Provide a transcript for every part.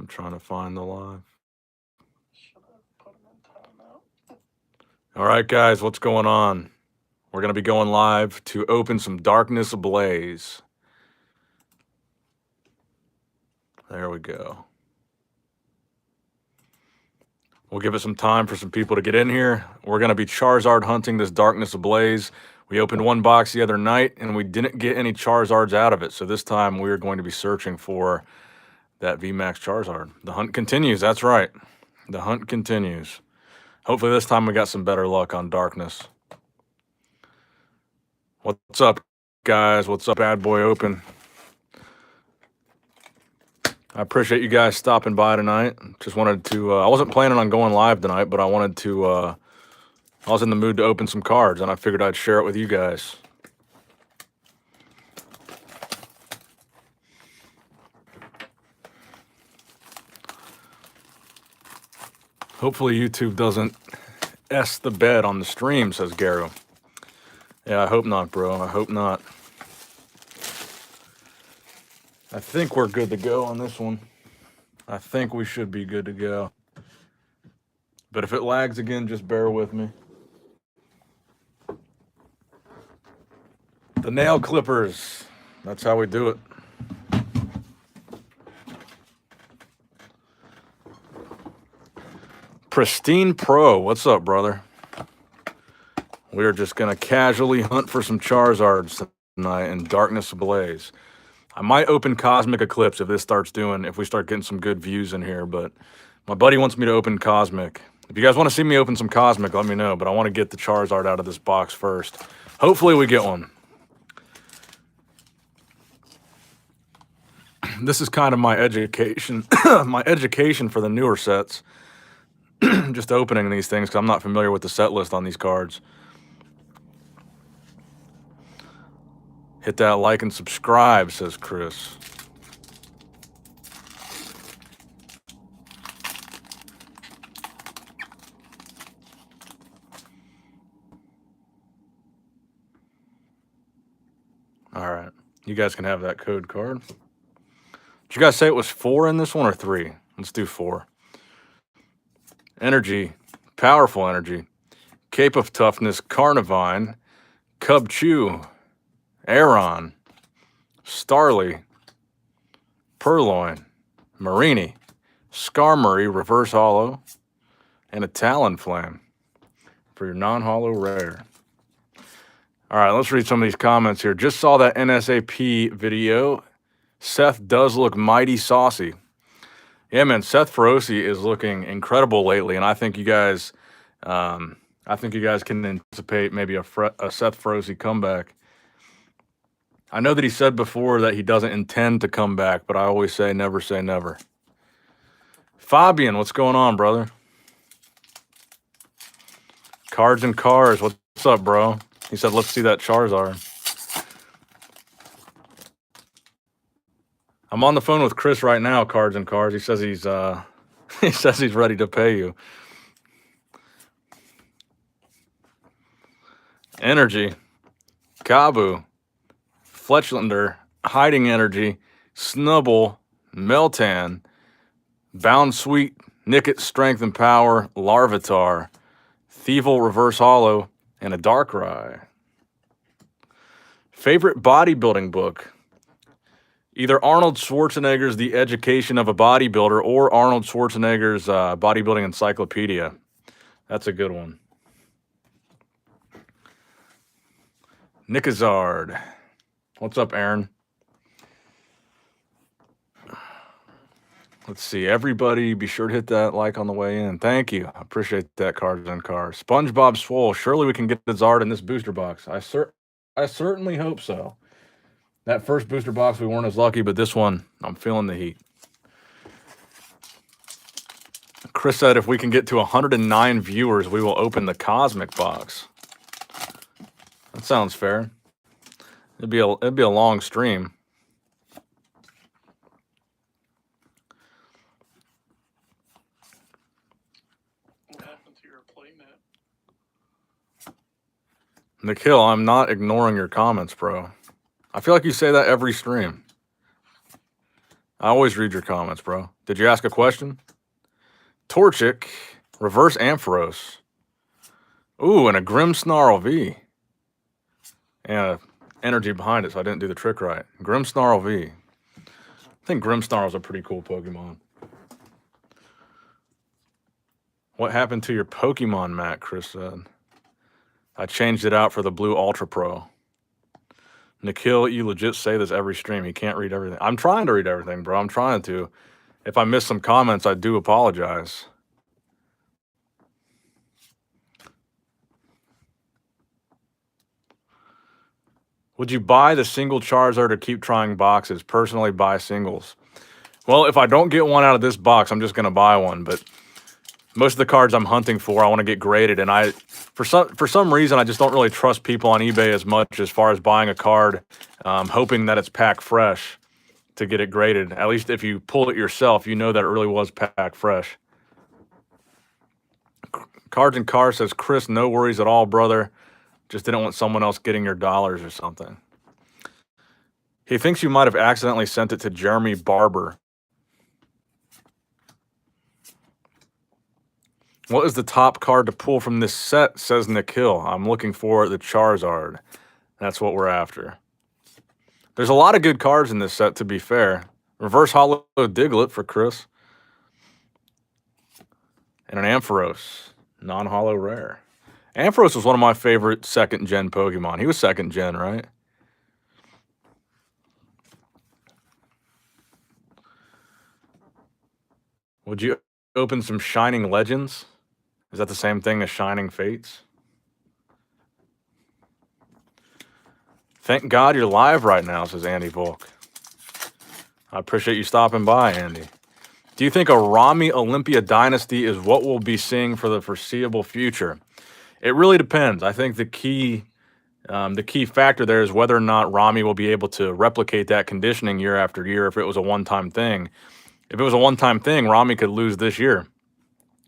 I'm trying to find the live. All right, guys, what's going on? We're going to be going live to open some Darkness Ablaze. There we go. We'll give it some time for some people to get in here. We're going to be Charizard hunting this Darkness Ablaze. We opened one box the other night, and we didn't get any Charizards out of it. So this time we're going to be searching for that VMAX Charizard. The hunt continues. That's right. The hunt continues. Hopefully this time we got some better luck on Darkness. What's up, guys? What's up, Bad Boy Open? I appreciate you guys stopping by tonight. Just wanted to, I wasn't planning on going live tonight, but I wanted to, I was in the mood to open some cards, and I figured I'd share it with you guys. Hopefully YouTube doesn't S the bed on the stream, says Garu. Yeah, I hope not, bro. I hope not. I think we're good to go on this one. I think we should be good to go. But if it lags again, just bear with me. The nail clippers. That's how we do it. Pristine Pro. What's up, brother? We're just going to casually hunt for some Charizards tonight in Darkness Ablaze. I might open Cosmic Eclipse if we start getting some good views in here, but my buddy wants me to open Cosmic. If you guys want to see me open some Cosmic, let me know, but I want to get the Charizard out of this box first. Hopefully we get one. This is kind of my education, my education for the newer sets. Just opening these things because I'm not familiar with the set list on these cards. Hit that like and subscribe, says Chris. All right. You guys can have that code card. Did you guys say it was 4 in this one or 3? Let's do 4. Energy. Powerful energy. Cape of Toughness. Carnivine. Cubchoo. Aeron. Starly. Purloin. Marini. Skarmory. Reverse Hollow. And a Talonflame for your non-hollow rare. All right, let's read some of these comments here. Just saw that NSAP video. Seth does look mighty saucy. Yeah, man, Seth Feroce is looking incredible lately, and I think you guys, can anticipate maybe a Seth Feroce comeback. I know that he said before that he doesn't intend to come back, but I always say never say never. Fabian, what's going on, brother? Cards and Cars, what's up, bro? He said, let's see that Charizard. I'm on the phone with Chris right now, Cards and Cars. He says he's ready to pay you. Energy, Kabu, Fletchlander, Hiding Energy, Snubble, Meltan, Bound Sweet, Nickit, Strength and Power, Larvitar, Thievul, Reverse Hollow, and a Darkrai. Favorite bodybuilding book? Either Arnold Schwarzenegger's The Education of a Bodybuilder or Arnold Schwarzenegger's Bodybuilding Encyclopedia. That's a good one. Nickazard. What's up, Aaron? Let's see. Everybody, be sure to hit that like on the way in. Thank you. I appreciate that, Cards and Cars. SpongeBob Swole. Surely we can get the Zard in this booster box. I certainly hope so. That first booster box, we weren't as lucky, but this one, I'm feeling the heat. Chris said if we can get to 109 viewers, we will open the Cosmic box. That sounds fair. It'd be a long stream. What happened to your playmat? Nikhil, I'm not ignoring your comments, bro. I feel like you say that every stream. I always read your comments, bro. Did you ask a question? Torchic, reverse Ampharos. Ooh, and a Grimmsnarl V. And energy behind it, so I didn't do the trick right. Grimmsnarl V. I think Grimmsnarl is a pretty cool Pokemon. What happened to your Pokemon, Matt? Chris said. I changed it out for the blue Ultra Pro. Nikhil, you legit say this every stream. He can't read everything. I'm trying to read everything, bro. I'm trying to. If I miss some comments, I do apologize. Would you buy the single Charizard or keep trying boxes? Personally, buy singles. Well, if I don't get one out of this box, I'm just going to buy one. But most of the cards I'm hunting for, I want to get graded. And for some reason, I just don't really trust people on eBay as much as far as buying a card, hoping that it's packed fresh to get it graded. At least if you pull it yourself, you know that it really was packed fresh. Cards and Cars says, Chris, no worries at all, brother. Just didn't want someone else getting your dollars or something. He thinks you might have accidentally sent it to Jeremy Barber. What is the top card to pull from this set, says Nikhil. I'm looking for the Charizard. That's what we're after. There's a lot of good cards in this set, to be fair. Reverse Hollow Diglett for Chris. And an Ampharos, non-hollow rare. Ampharos was one of my favorite second-gen Pokemon. He was second-gen, right? Would you open some Shining Legends? Is that the same thing as Shining Fates? Thank God you're live right now, says Andy Volk. I appreciate you stopping by, Andy. Do you think a Rami Olympia Dynasty is what we'll be seeing for the foreseeable future? It really depends. I think the key factor there is whether or not Rami will be able to replicate that conditioning year after year if it was a one-time thing. If it was a one-time thing, Rami could lose this year.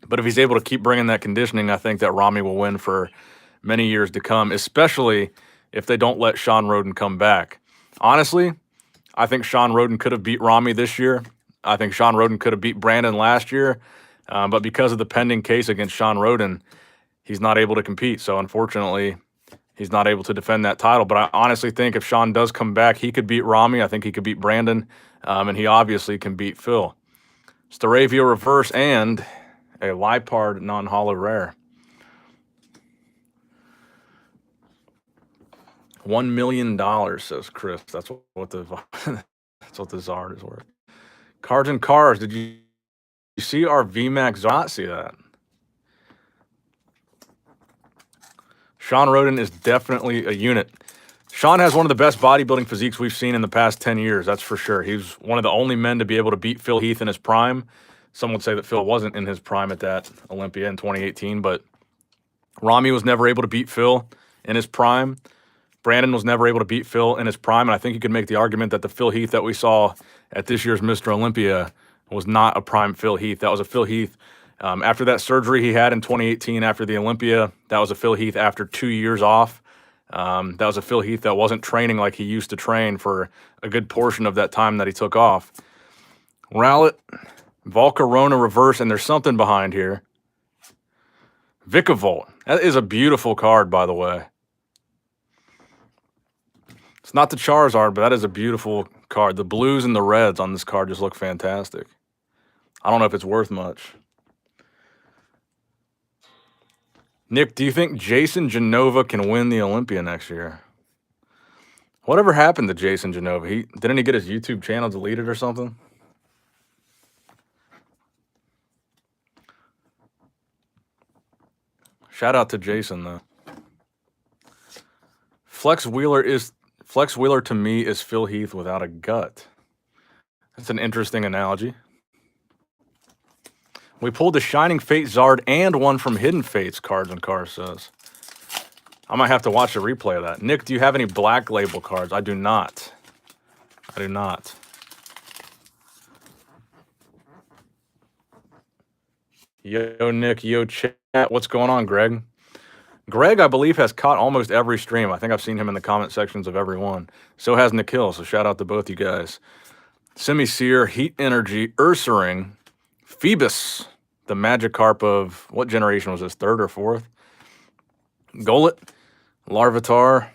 But if he's able to keep bringing that conditioning, I think that Rami will win for many years to come, especially if they don't let Sean Roden come back. Honestly, I think Sean Roden could have beat Rami this year. I think Sean Roden could have beat Brandon last year. But because of the pending case against Sean Roden, he's not able to compete. So unfortunately, he's not able to defend that title. But I honestly think if Sean does come back, he could beat Rami. I think he could beat Brandon. And he obviously can beat Phil. Staravia Reverse and a Lipard non-hollow rare. $1 million, says Chris. That's what the that's what the Zard is worth. Cards and Cars. Did you see our VMAX Zard? Not see that. Sean Roden is definitely a unit. Sean has one of the best bodybuilding physiques we've seen in the past 10 years, that's for sure. He's one of the only men to be able to beat Phil Heath in his prime. Some would say that Phil wasn't in his prime at that Olympia in 2018, but Rami was never able to beat Phil in his prime. Brandon was never able to beat Phil in his prime, and I think you could make the argument that the Phil Heath that we saw at this year's Mr. Olympia was not a prime Phil Heath. That was a Phil Heath after that surgery he had in 2018 after the Olympia. That was a Phil Heath after 2 years off. That was a Phil Heath that wasn't training like he used to train for a good portion of that time that he took off. Rowlet, Volcarona Reverse, and there's something behind here. Vikavolt. That is a beautiful card, by the way. It's not the Charizard, but that is a beautiful card. The blues and the reds on this card just look fantastic. I don't know if it's worth much. Nick, do you think Jason Genova can win the Olympia next year? Whatever happened to Jason Genova? Didn't he get his YouTube channel deleted or something? Shout out to Jason, though. Flex Wheeler to me is Phil Heath without a gut. That's an interesting analogy. We pulled the Shining Fate Zard and one from Hidden Fates, Cards and Cars says. I might have to watch a replay of that. Nick, do you have any Black Label cards? I do not. I do not. Yo, Nick. Yo, chat. What's going on, Greg? Greg, I believe, has caught almost every stream. I think I've seen him in the comment sections of every one. So has Nikhil, so shout out to both you guys. Semi-Seer, Heat Energy, Ursaring, Phoebus, the Magikarp of, what generation was this, third or fourth? Golett, Larvitar,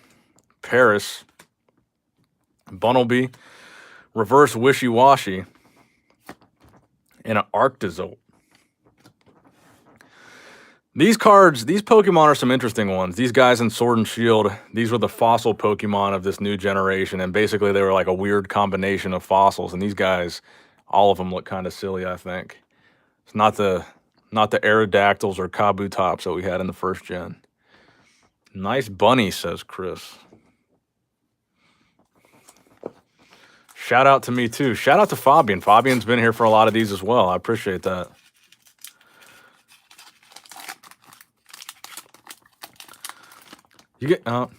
Paris, Bunnelby, Reverse Wishy-Washy, and an Arctozolt. These cards, these Pokemon are some interesting ones. These guys in Sword and Shield, these were the fossil Pokemon of this new generation, and basically they were like a weird combination of fossils, and these guys, all of them look kind of silly, I think. It's not the Aerodactyls or Kabutops that we had in the first gen. Nice bunny, says Chris. Shout out to me too. Shout out to Fabian. Fabian's been here for a lot of these as well. I appreciate that. You get oh,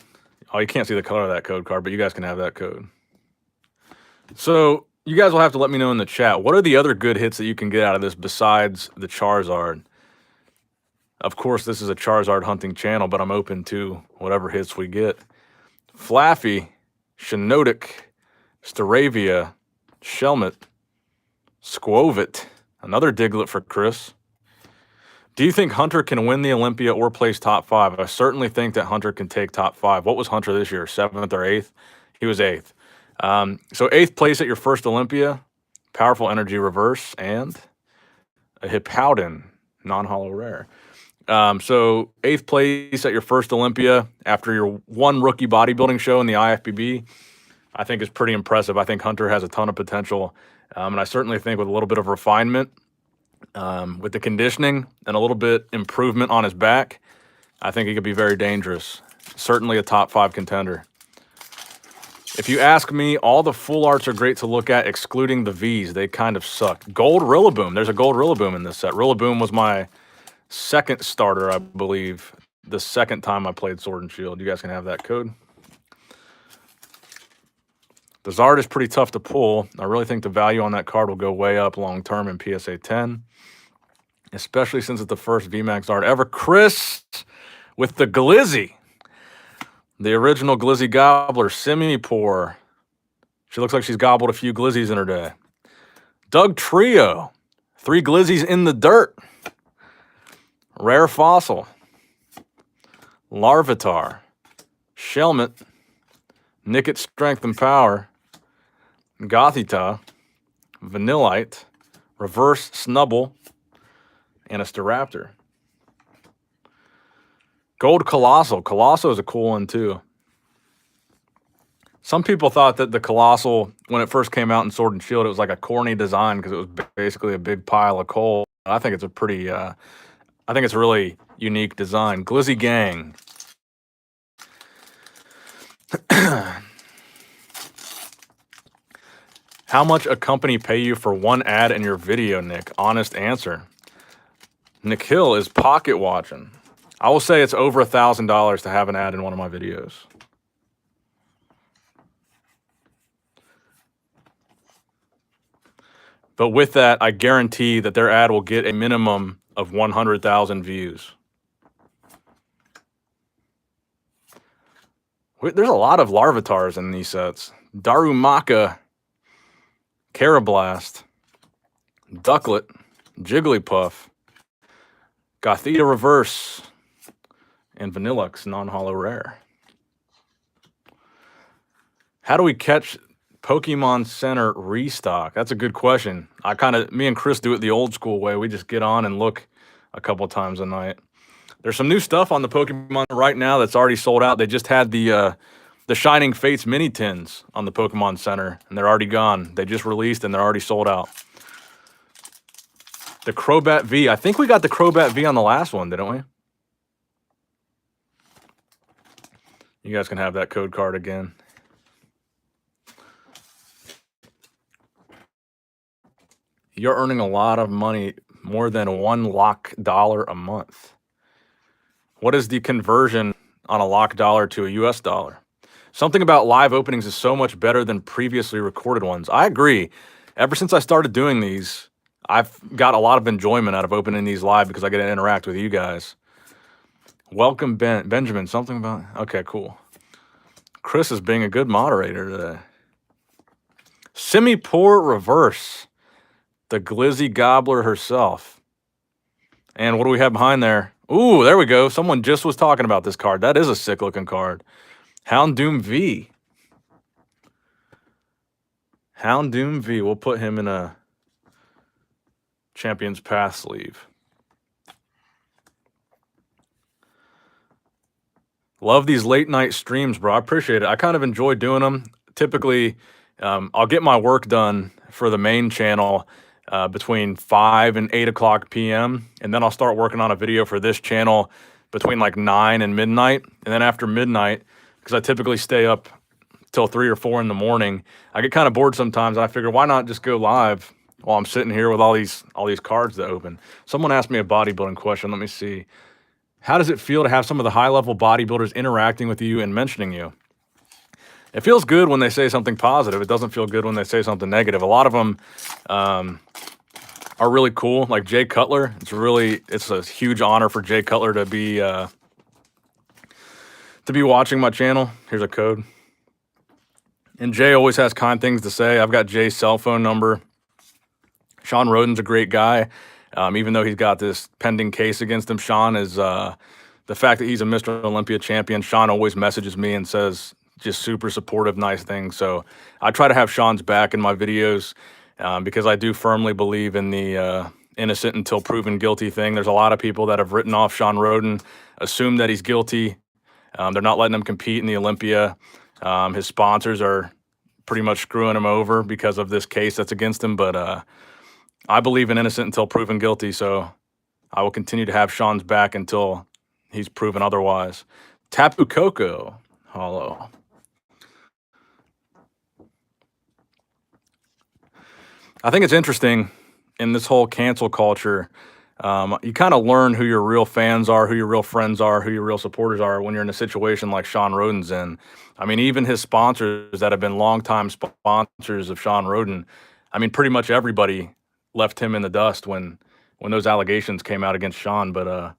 you can't see the color of that code card, but you guys can have that code. So you guys will have to let me know in the chat. What are the other good hits that you can get out of this besides the Charizard? Of course, this is a Charizard hunting channel, but I'm open to whatever hits we get. Flaffy, Shiinotic, Staravia, Shelmet, Squovit, another Diglett for Chris. Do you think Hunter can win the Olympia or place top 5? I certainly think that Hunter can take top 5. What was Hunter this year, 7th or 8th? He was 8th. So 8th place at your first Olympia, Powerful Energy Reverse, and a Hippowdon, non-holo rare. So 8th place at your first Olympia after your one rookie bodybuilding show in the IFBB, I think is pretty impressive. I think Hunter has a ton of potential. And I certainly think with a little bit of refinement, with the conditioning and a little bit improvement on his back, I think he could be very dangerous. Certainly a top 5 contender. If you ask me, all the full arts are great to look at, excluding the Vs. They kind of suck. Gold Rillaboom. There's a Gold Rillaboom in this set. Rillaboom was my second starter, I believe, the second time I played Sword and Shield. You guys can have that code. The Zard is pretty tough to pull. I really think the value on that card will go way up long term in PSA 10, especially since it's the first VMAX Zard ever. Chris with the Glizzy. The original Glizzy Gobbler, Simipour. She looks like she's gobbled a few Glizzies in her day. Doug Trio, 3 Glizzies in the dirt. Rare Fossil. Larvitar. Shelmet. Nickit Strength and Power. Gothita. Vanillite. Reverse Snubble. And a Staraptor. Gold Colossal. Colossal is a cool one too. Some people thought that the Colossal, when it first came out in Sword and Shield, it was like a corny design because it was basically a big pile of coal. I think it's a pretty, I think it's a really unique design. Glizzy Gang. How much a company pay you for one ad in your video, Nick? Honest answer. Nick Hill is pocket watching. I will say it's over $1,000 to have an ad in one of my videos. But with that, I guarantee that their ad will get a minimum of 100,000 views. There's a lot of Larvitars in these sets. Darumaka, Carablast, Ducklet, Jigglypuff, Gothita Reverse, and Vanillux non-holo rare. How do we catch Pokemon Center restock? That's a good question. Me and Chris do it the old school way. We just get on and look a couple times a night. There's some new stuff on the Pokemon right now that's already sold out. They just had the Shining Fates mini tins on the Pokemon Center, and they're already gone. They just released, and they're already sold out. The Crobat V. I think we got the Crobat V on the last one, didn't we? You guys can have that code card again. You're earning a lot of money, more than $1 a month. What is the conversion on a lock dollar to a US dollar? Something about live openings is so much better than previously recorded ones. I agree. Ever since I started doing these, I've got a lot of enjoyment out of opening these live because I get to interact with you guys. Welcome, Benjamin. Something about... Okay, cool. Chris is being a good moderator today. Semi-poor reverse. The Glizzy Gobbler herself. And what do we have behind there? Ooh, there we go. Someone just was talking about this card. That is a sick-looking card. Houndoom V. Houndoom V. We'll put him in a Champions Path sleeve. Love these late night streams, bro. I appreciate it. I kind of enjoy doing them. Typically, I'll get my work done for the main channel between 5 and 8 o'clock p.m. And then I'll start working on a video for this channel between like 9 and midnight. And then after midnight, because I typically stay up till 3 or 4 in the morning, I get kind of bored sometimes. And I figure, why not just go live while I'm sitting here with all these cards to open? Someone asked me a bodybuilding question. Let me see. How does it feel to have some of the high-level bodybuilders interacting with you and mentioning you? It feels good when they say something positive. It doesn't feel good when they say something negative. A lot of them are really cool. Like Jay Cutler, it's a huge honor for Jay Cutler to be watching my channel. Here's a code. And Jay always has kind things to say. I've got Jay's cell phone number. Sean Roden's a great guy. Even though he's got this pending case against him, Sean is the fact that he's a Mr. Olympia champion. Sean always messages me and says just super supportive, nice things. So I try to have Sean's back in my videos because I do firmly believe in the innocent until proven guilty thing. There's a lot of people that have written off Sean Roden, assume that he's guilty. They're not letting him compete in the Olympia. His sponsors are pretty much screwing him over because of this case that's against him. But I believe in innocent until proven guilty, so I will continue to have Sean's back until he's proven otherwise. Tapu Koko, hollow. I think it's interesting in this whole cancel culture. You kind of learn who your real fans are, who your real friends are, who your real supporters are when you're in a situation like Sean Roden's in. I mean, even his sponsors that have been longtime sponsors of Sean Roden, I mean, pretty much everybody left him in the dust when those allegations came out against Sean. But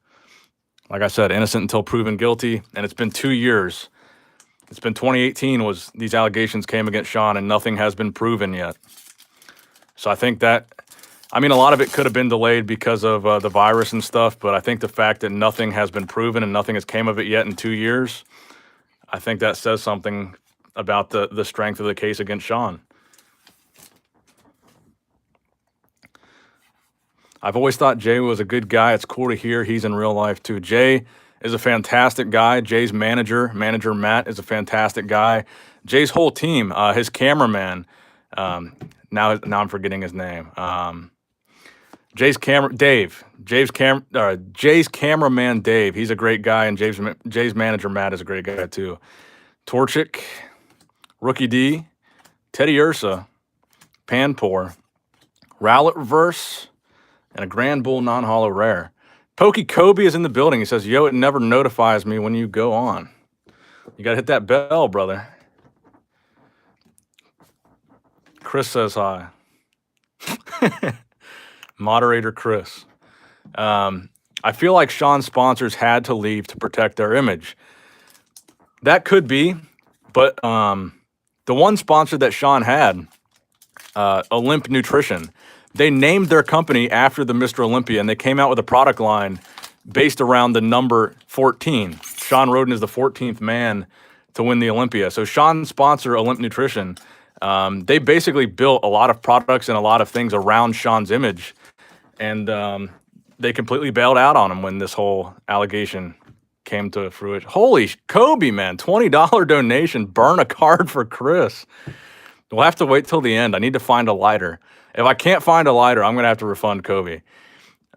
like I said, innocent until proven guilty. And it's been 2 years. It's been 2018 was these allegations came against Sean and nothing has been proven yet. So I think that, I mean, a lot of it could have been delayed because of the virus and stuff. But I think the fact that nothing has been proven and nothing has came of it yet in 2 years, I think that says something about the strength of the case against Sean. I've always thought Jay was a good guy. It's cool to hear he's in real life too. Jay is a fantastic guy. Jay's manager Matt, is a fantastic guy. Jay's whole team, his cameraman, now I'm forgetting his name. Jay's cameraman Dave. He's a great guy, and Jay's manager Matt is a great guy too. Torchic, Rookie D, Teddy Ursa, Panpour, Rowlet Reverse, and a Grand Bull non-hollow rare. Pokey Kobe is in the building. He says, yo, it never notifies me when you go on. You got to hit that bell, brother. Chris says hi. Moderator Chris. I feel like Sean's sponsors had to leave to protect their image. That could be, but the one sponsor that Sean had, Olymp Nutrition, they named their company after the Mr. Olympia, and they came out with a product line based around the number 14. Sean Roden is the 14th man to win the Olympia. So Sean's sponsor, Olymp Nutrition, they basically built a lot of products and a lot of things around Sean's image, and they completely bailed out on him when this whole allegation came to fruition. Holy Kobe, man, $20 donation. Burn a card for Chris. We'll have to wait till the end. I need to find a lighter. If I can't find a lighter, I'm going to have to refund Kobe.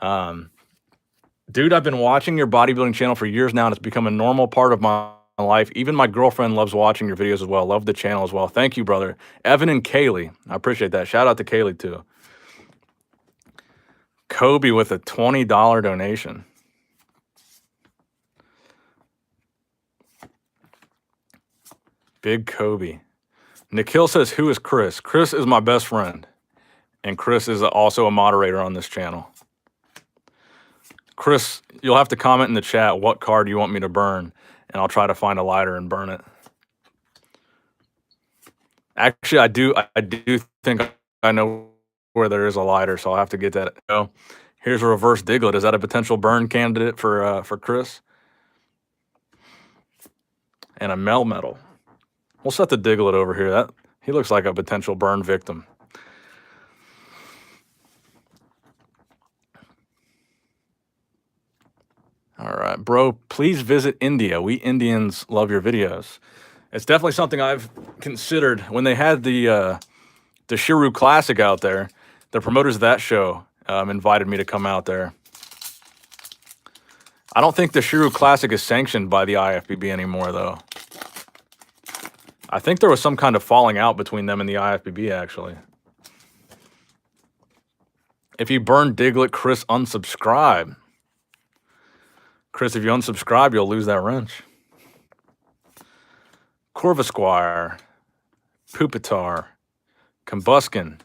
Dude, I've been watching your bodybuilding channel for years now, and it's become a normal part of my life. Even my girlfriend loves watching your videos as well. Love the channel as well. Thank you, brother. Evan and Kaylee. I appreciate that. Shout out to Kaylee, too. Kobe with a $20 donation. Big Kobe. Nikhil says, who is Chris? Chris is my best friend. And Chris is also a moderator on this channel. Chris, you'll have to comment in the chat what card you want me to burn, and I'll try to find a lighter and burn it. Actually, I do think I know where there is a lighter, so I'll have to get that. Oh, here's a reverse Diglett. Is that a potential burn candidate for Chris? And a Melmetal. We'll set the Diglett over here. That he looks like a potential burn victim. All right, bro, please visit India. We Indians love your videos. It's definitely something I've considered. When they had the Shiru Classic out there, the promoters of that show invited me to come out there. I don't think the Shiru Classic is sanctioned by the IFBB anymore, though. I think there was some kind of falling out between them and the IFBB, actually. If you burn Diglett, Chris, unsubscribe. Chris, if you unsubscribe, you'll lose that wrench. Corvusquire, Pupitar, Combuskin,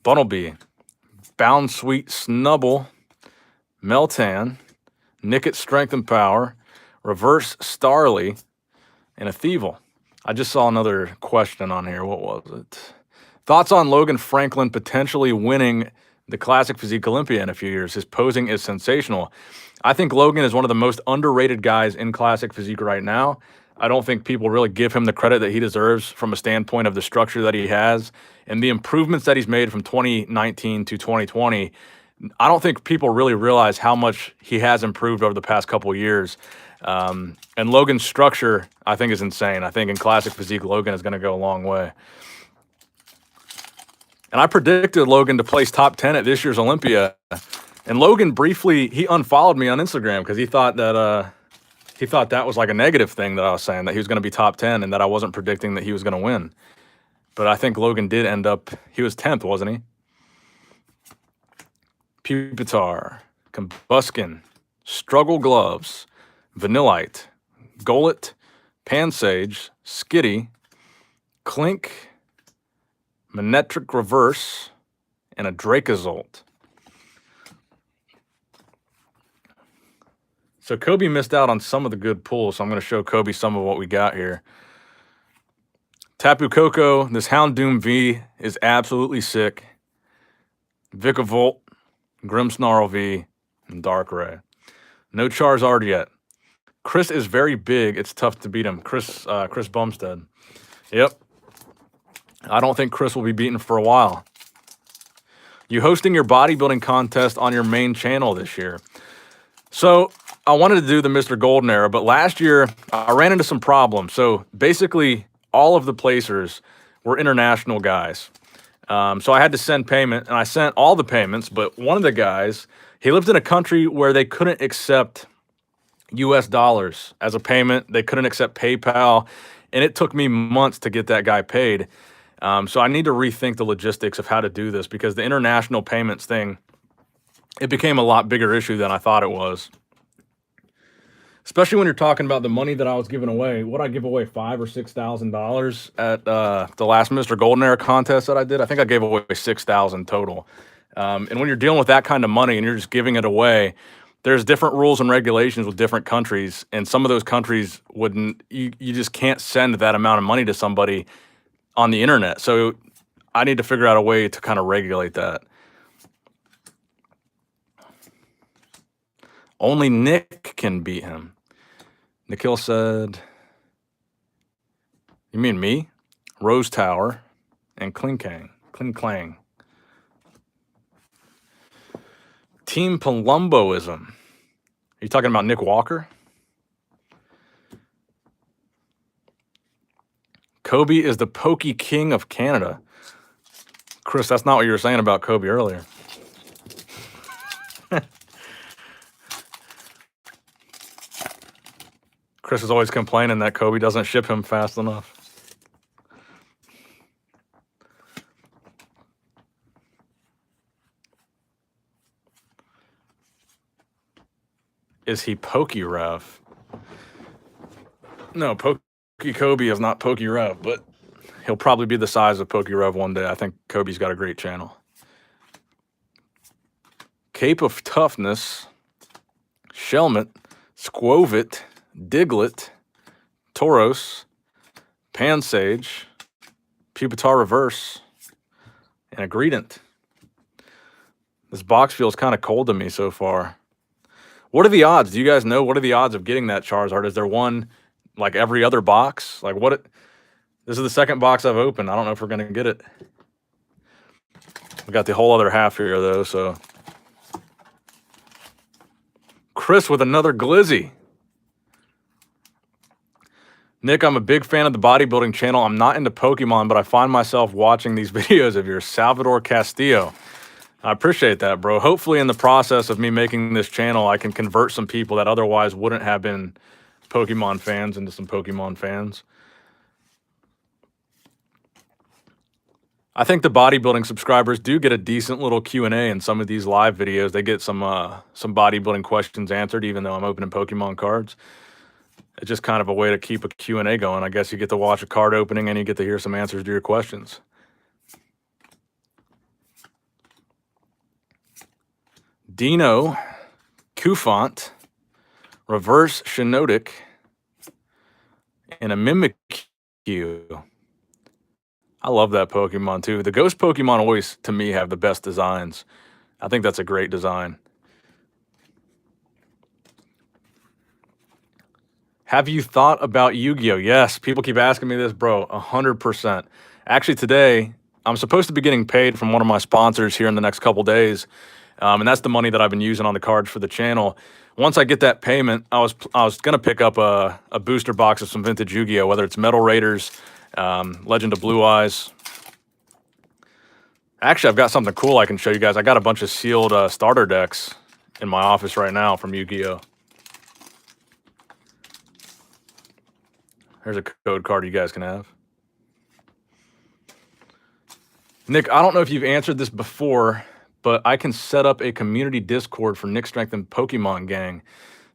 Bunnelby, Bound Sweet Snubble, Meltan, Nickit Strength and Power, Reverse Starly, and a Thievel. I just saw another question on here. What was it? Thoughts on Logan Franklin potentially winning the Classic Physique Olympia in a few years? His posing is sensational. I think Logan is one of the most underrated guys in Classic Physique right now. I don't think people really give him the credit that he deserves from a standpoint of the structure that he has and the improvements that he's made from 2019 to 2020. I don't think people really realize how much he has improved over the past couple of years. And Logan's structure, I think, is insane. I think in Classic Physique, Logan is going to go a long way. And I predicted Logan to place top 10 at this year's Olympia. And Logan briefly, he unfollowed me on Instagram because he thought that was like a negative thing that I was saying, that he was going to be top 10 and that I wasn't predicting that he was going to win. But I think Logan did end up, he was 10th, wasn't he? Pupitar, Combuskin, Struggle Gloves, Vanillite, Golet, Pansage, Skitty, Clink, Manetric Reverse, and a Dracozolt. So Kobe missed out on some of the good pulls, so I'm going to show Kobe some of what we got here. Tapu Koko, this Houndoom V is absolutely sick. Vikavolt, Grimmsnarl V, and Darkrai. No Charizard yet. Chris is very big. It's tough to beat him. Chris Bumstead. Yep. I don't think Chris will be beaten for a while. You hosting your bodybuilding contest on your main channel this year. So I wanted to do the Mr. Golden era, but last year I ran into some problems. So basically all of the placers were international guys. So I had to send payment, and I sent all the payments, but one of the guys, he lived in a country where they couldn't accept US dollars as a payment. They couldn't accept PayPal, and it took me months to get that guy paid. So I need to rethink the logistics of how to do this, because the international payments thing, it became a lot bigger issue than I thought it was. Especially when you're talking about the money that I was giving away. What I give away, $5,000 or $6,000 at the last Mr. Golden Era contest that I did. I think I gave away $6,000 total. And when you're dealing with that kind of money and you're just giving it away, there's different rules and regulations with different countries, and some of those countries wouldn't. You just can't send that amount of money to somebody on the internet. So I need to figure out a way to kind of regulate that. Only Nick can beat him. Nikhil said, you mean me? Rose Tower and Klinkang. Klinklang. Team Palumboism. Are you talking about Nick Walker? Kobe is the Pokey King of Canada. Chris, that's not what you were saying about Kobe earlier. Chris is always complaining that Kobe doesn't ship him fast enough. Is he PokeRev? No, Pokey Kobe is not PokeRev, but he'll probably be the size of PokeRev one day. I think Kobe's got a great channel. Cape of Toughness, Shelmet, Pupitar reverse, and a Greedent. This box feels kind of cold to me so far. What are the odds? Do you guys know what are the odds of getting that Charizard? Is there one like every other box? Like this is the second box I've opened. I don't know if we're going to get it. We got the whole other half here though, so. Chris with another Glizzy. Nick, I'm a big fan of the bodybuilding channel. I'm not into Pokemon, but I find myself watching these videos of yours. Salvador Castillo. I appreciate that, bro. Hopefully in the process of me making this channel, I can convert some people that otherwise wouldn't have been Pokemon fans into some Pokemon fans. I think the bodybuilding subscribers do get a decent little Q&A in some of these live videos. They get some bodybuilding questions answered, even though I'm opening Pokemon cards. It's just kind of a way to keep a Q&A going. I guess you get to watch a card opening and you get to hear some answers to your questions. Dino, Cufant, Reverse Shiinotic, and a Mimikyu. I love that Pokemon too. The Ghost Pokemon always, to me, have the best designs. I think that's a great design. Have you thought about Yu-Gi-Oh? Yes, people keep asking me this, bro. 100%. Actually, today, I'm supposed to be getting paid from one of my sponsors here in the next couple days. And that's the money that I've been using on the cards for the channel. Once I get that payment, I was going to pick up a booster box of some vintage Yu-Gi-Oh, whether it's Metal Raiders, Legend of Blue Eyes. Actually, I've got something cool I can show you guys. I got a bunch of sealed starter decks in my office right now from Yu-Gi-Oh. Here's a code card you guys can have. Nick, I don't know if you've answered this before, but I can set up a community Discord for Nick Strength and Pokemon Gang.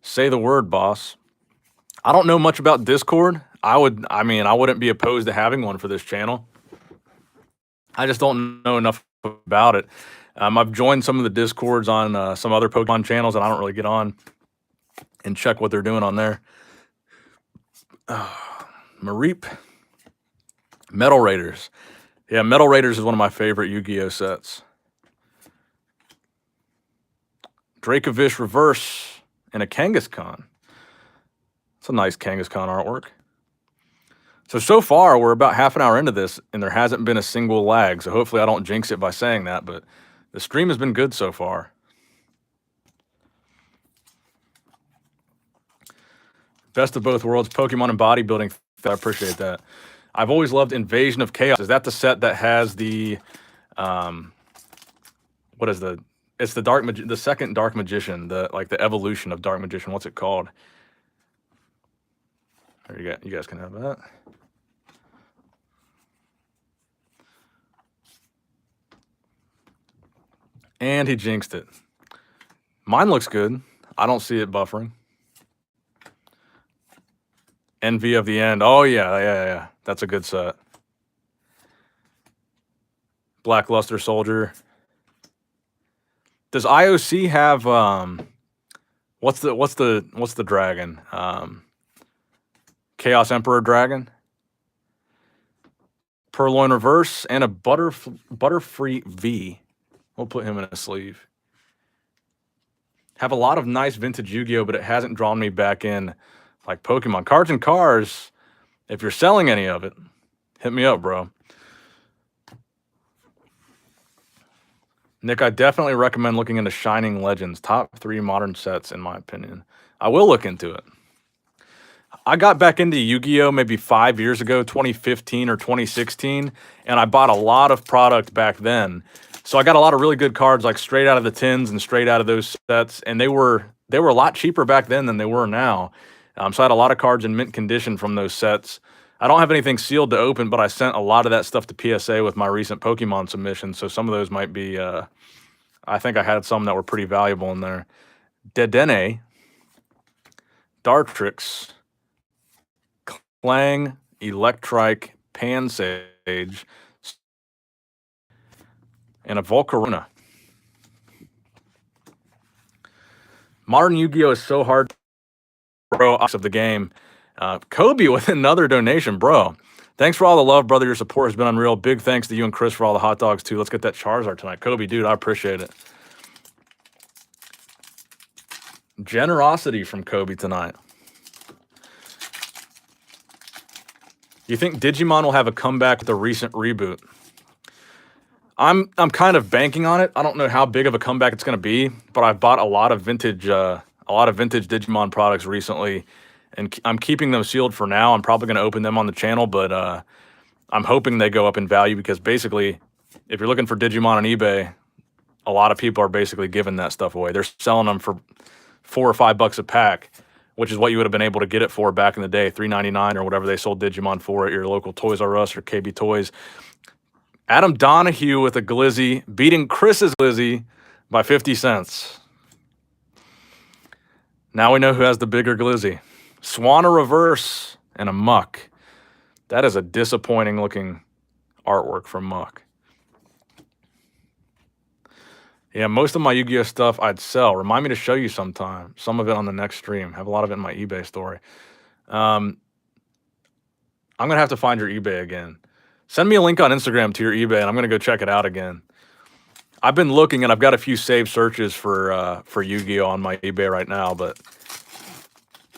Say the word, boss. I don't know much about Discord. I wouldn't be opposed to having one for this channel. I just don't know enough about it. I've joined some of the Discords on some other Pokemon channels, and I don't really get on and check what they're doing on there. Mareep. Metal Raiders. Yeah, Metal Raiders is one of my favorite Yu-Gi-Oh sets. Dracovish Reverse and a Kangaskhan. It's a nice Kangaskhan artwork. So far, we're about half an hour into this, and there hasn't been a single lag, so hopefully I don't jinx it by saying that, but the stream has been good so far. Best of both worlds, Pokemon and bodybuilding. I appreciate that. I've always loved Invasion of Chaos. Is that the set that has the, it's the second Dark Magician, the evolution of Dark Magician. What's it called? There you guys can have that. And he jinxed it. Mine looks good. I don't see it buffering. Envy of the End. Oh, yeah. That's a good set. Blackluster Soldier. Does IOC have what's the dragon? Chaos Emperor Dragon. Purloin Reverse and a Butterfree V. We'll put him in a sleeve. Have a lot of nice vintage Yu-Gi-Oh, but it hasn't drawn me back in like Pokemon. Cards and Cars, if you're selling any of it, hit me up, bro. Nick, I definitely recommend looking into Shining Legends. Top 3 modern sets, in my opinion. I will look into it. I got back into Yu-Gi-Oh maybe 5 years ago, 2015 or 2016, and I bought a lot of product back then. So I got a lot of really good cards, like straight out of the tins and straight out of those sets, and they were a lot cheaper back then than they were now. So I had a lot of cards in mint condition from those sets. I don't have anything sealed to open, but I sent a lot of that stuff to PSA with my recent Pokemon submission, so some of those might be, I think I had some that were pretty valuable in there. Dedenne, Dartrix, Clang, Electrike, Pansage, and a Volcarona. Modern Yu-Gi-Oh is so hard, bro, of the game. Kobe with another donation, bro. Thanks for all the love, brother. Your support has been unreal. Big thanks to you and Chris for all the hot dogs, too. Let's get that Charizard tonight. Kobe, dude, I appreciate it. Generosity from Kobe tonight. You think Digimon will have a comeback with the recent reboot? I'm kind of banking on it. I don't know how big of a comeback it's going to be, but I've bought a lot of vintage Digimon products recently, and I'm keeping them sealed for now. I'm probably going to open them on the channel, but I'm hoping they go up in value because basically, if you're looking for Digimon on eBay, a lot of people are basically giving that stuff away. They're selling them for $4 or $5 a pack, which is what you would have been able to get it for back in the day, $3.99 or whatever they sold Digimon for at your local Toys R Us or KB Toys. Adam Donahue with a Glizzy, beating Chris's Glizzy by 50 cents. Now we know who has the bigger Glizzy. Swanna Reverse and a Muck. That is a disappointing looking artwork from Muck. Yeah, most of my Yu-Gi-Oh stuff I'd sell. Remind me to show you sometime. Some of it on the next stream. Have a lot of it in my eBay story. I'm going to have to find your eBay again. Send me a link on Instagram to your eBay, and I'm going to go check it out again. I've been looking, and I've got a few saved searches for Yu-Gi-Oh on my eBay right now, but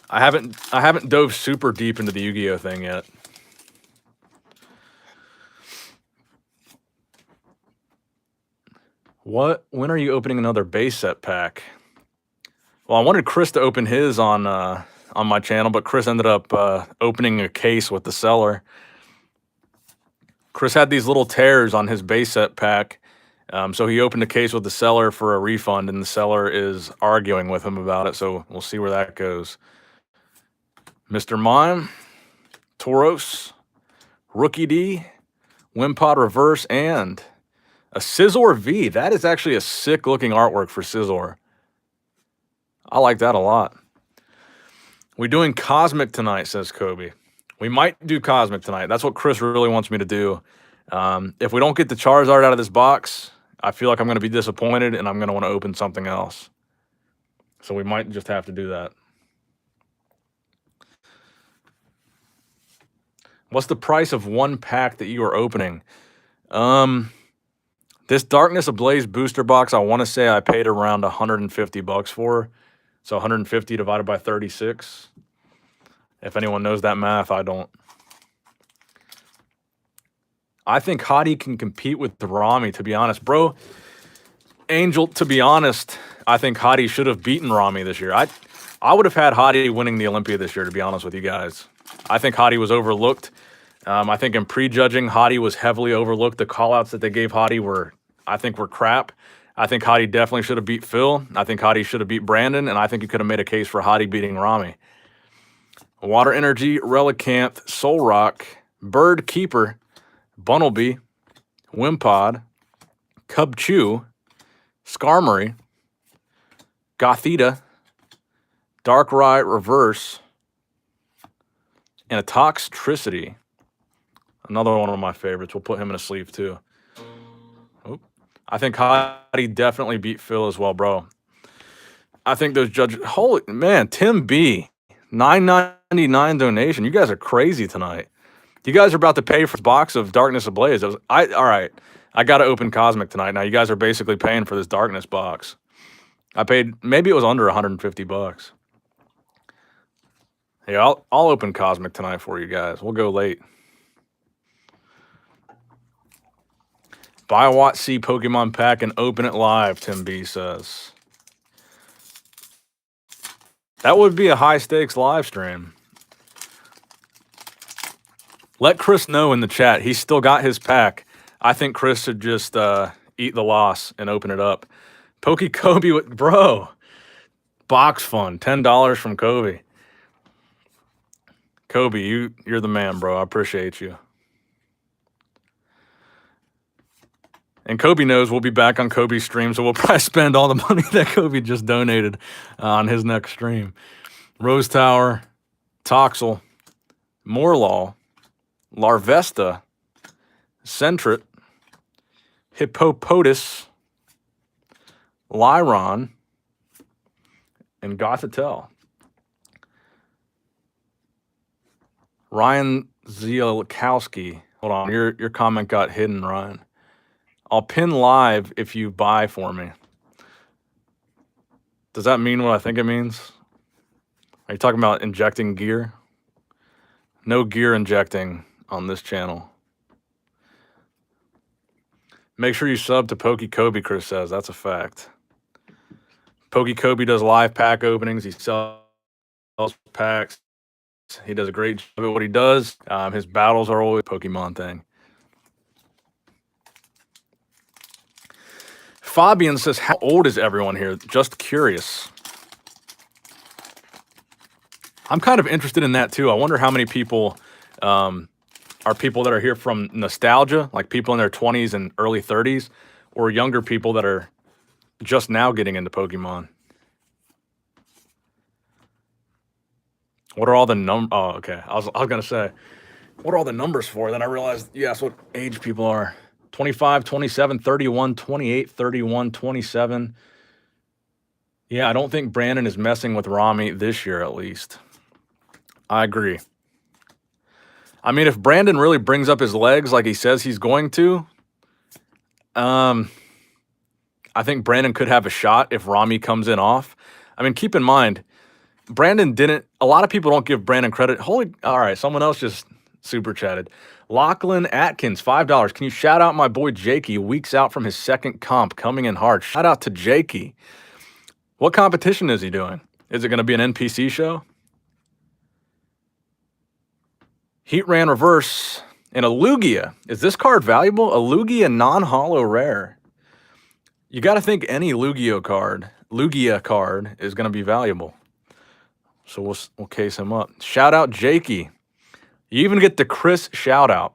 I haven't dove super deep into the Yu-Gi-Oh thing yet. When are you opening another base set pack? Well, I wanted Chris to open his on my channel, but Chris ended up opening a case with the seller. Chris had these little tears on his base set pack, so he opened a case with the seller for a refund, and the seller is arguing with him about it, so we'll see where that goes. Mr. Mime, Tauros, Rookie D, Wimpod Reverse, and a Scizor V. That is actually a sick-looking artwork for Scizor. I like that a lot. We doing Cosmic tonight, says Kobe. We might do Cosmic tonight. That's what Chris really wants me to do. If we don't get the Charizard out of this box, I feel like I'm going to be disappointed, and I'm going to want to open something else. So we might just have to do that. What's the price of one pack that you are opening? This Darkness Ablaze booster box, I want to say I paid around $150 for. So 150 divided by 36. If anyone knows that math, I don't. I think Hottie can compete with Rami, to be honest. Bro, Angel, to be honest, I think Hottie should have beaten Rami this year. I would have had Hottie winning the Olympia this year, to be honest with you guys. I think Hottie was overlooked. I think in prejudging, Hottie was heavily overlooked. The callouts that they gave Hottie were crap. I think Hottie definitely should have beat Phil. I think Hottie should have beat Brandon, and I think you could have made a case for Hottie beating Rami. Water Energy, Relicanth, Solrock, Bird Keeper, Bunnelby, Wimpod, Cubchoo, Skarmory, Gothita, Darkrai Reverse, and a Toxtricity. Another one of my favorites. We'll put him in a sleeve too. I think Hottie definitely beat Phil as well, bro. I think those judges... Holy... Man, Tim B. $9.99 donation. You guys are crazy tonight. You guys are about to pay for this box of Darkness Ablaze. All right. I got to open Cosmic tonight. Now, you guys are basically paying for this Darkness box. I paid... Maybe it was under $150. Yeah, I'll open Cosmic tonight for you guys. We'll go late. Buy a WotC Pokemon pack and open it live, Tim B says. That would be a high-stakes live stream. Let Chris know in the chat. He's still got his pack. I think Chris should just eat the loss and open it up. Pokey Kobe with... Bro. Box fun. $10 from Kobe. Kobe, you're the man, bro. I appreciate you. And Kobe knows we'll be back on Kobe's stream, so we'll probably spend all the money that Kobe just donated on his next stream. Rose Tower, Toxel, Morlaw, Larvesta, Sentret, Hippopotas, Lyron, and Gothitelle. Ryan Zielkowski. Hold on, your comment got hidden, Ryan. I'll pin live if you buy for me. Does that mean what I think it means? Are you talking about injecting gear? No gear injecting on this channel. Make sure you sub to Pokey Kobe, Chris says. That's a fact. Pokey Kobe does live pack openings. He sells packs. He does a great job at what he does. His battles are always a Pokemon thing. Fabian says, how old is everyone here? Just curious. I'm kind of interested in that too. I wonder how many people are people that are here from nostalgia, like people in their 20s and early 30s, or younger people that are just now getting into Pokemon. What are all the Oh, okay. I was gonna say, what are all the numbers for? Then I realized, yes, what age people are. 25, 27, 31, 28, 31, 27. Yeah, I don't think Brandon is messing with Rami this year, at least. I agree. I mean, if Brandon really brings up his legs like he says he's going to, I think Brandon could have a shot if Rami comes in off. I mean, keep in mind, Brandon didn't. A lot of people don't give Brandon credit. All right, someone else just super chatted. Lachlan Atkins, $5. Can you shout out my boy Jakey, weeks out from his second comp, coming in hard? Shout out to Jakey. What competition is he doing? Is it going to be an NPC show? Heat ran reverse and a Lugia. Is this card valuable? A Lugia non-holo rare. You got to think any Lugia card is going to be valuable. So we'll case him up. Shout out Jakey. You even get the Chris shout out.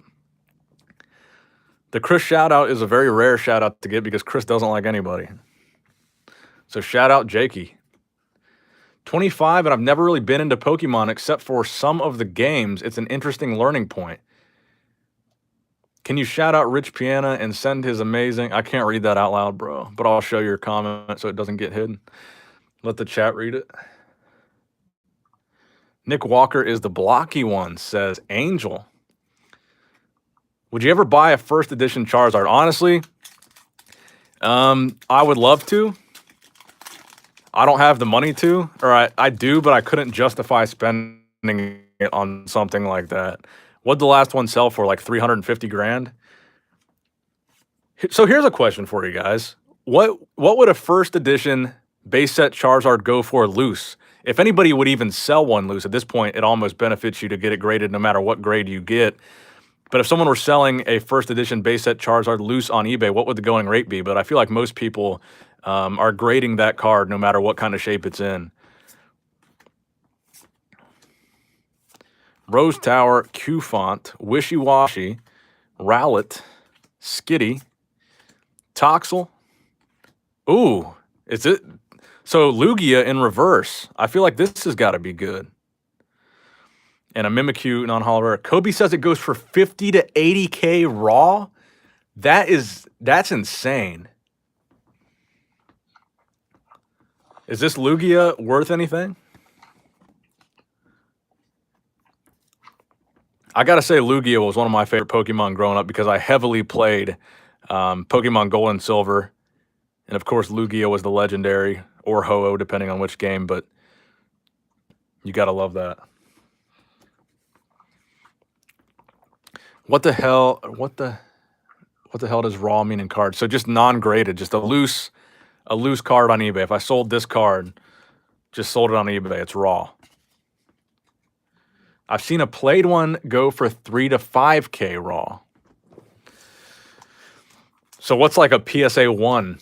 The Chris shout out is a very rare shout out to get because Chris doesn't like anybody. So shout out Jakey. 25, and I've never really been into Pokemon except for some of the games. It's an interesting learning point. Can you shout out Rich Piana and send his amazing... I can't read that out loud, bro, but I'll show your comment so it doesn't get hidden. Let the chat read it. Nick Walker is the blocky one, says Angel. Would you ever buy a first edition Charizard? Honestly, I would love to. I don't have the money to, or I do, but I couldn't justify spending it on something like that. What'd the last one sell for? Like 350 grand? So here's a question for you guys. What would a first edition base set Charizard go for loose? If anybody would even sell one loose at this point, it almost benefits you to get it graded no matter what grade you get. But if someone were selling a first edition base set Charizard loose on eBay, what would the going rate be? But I feel like most people are grading that card no matter what kind of shape it's in. Rose Tower, Q-Font, Wishy Washy, Rowlet, Skitty, Toxel. Ooh, is it? So Lugia in reverse. I feel like this has got to be good. And a Mimikyu non-holo rare. Kobe says it goes for 50 to 80K raw. That's insane. Is this Lugia worth anything? I gotta say, Lugia was one of my favorite Pokemon growing up because I heavily played Pokemon Gold and Silver. And of course, Lugia was the legendary, or Ho-Oh, depending on which game, but you gotta love that. What the hell does raw mean in cards? So just non-graded, just a loose card on eBay. If I sold this card, just sold it on eBay, it's raw. I've seen a played one go for 3 to 5K raw. So what's like a PSA 1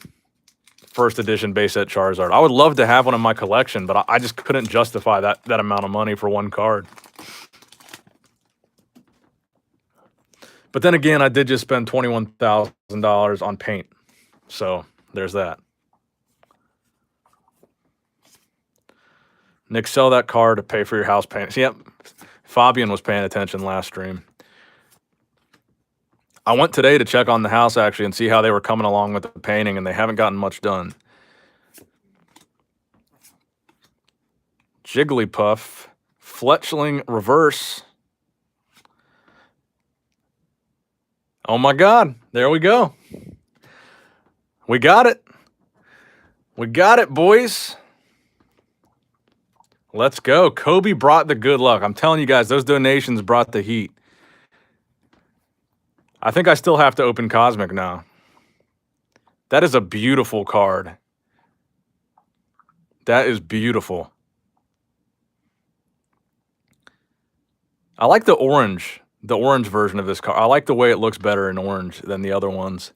first edition base set Charizard? I would love to have one in my collection, but I just couldn't justify that amount of money for one card. But then again, I did just spend $21,000 on paint. So there's that. Nick, sell that card to pay for your house paint. Yep. Fabian was paying attention last stream. I went today to check on the house, actually, and see how they were coming along with the painting, and they haven't gotten much done. Jigglypuff. Fletchling reverse. Oh my God. There we go. We got it. We got it, boys. Let's go. Kobe brought the good luck. I'm telling you guys, those donations brought the heat. I think I still have to open Cosmic now. That is a beautiful card. That is beautiful. I like the orange version of this card. I like the way it looks better in orange than the other ones.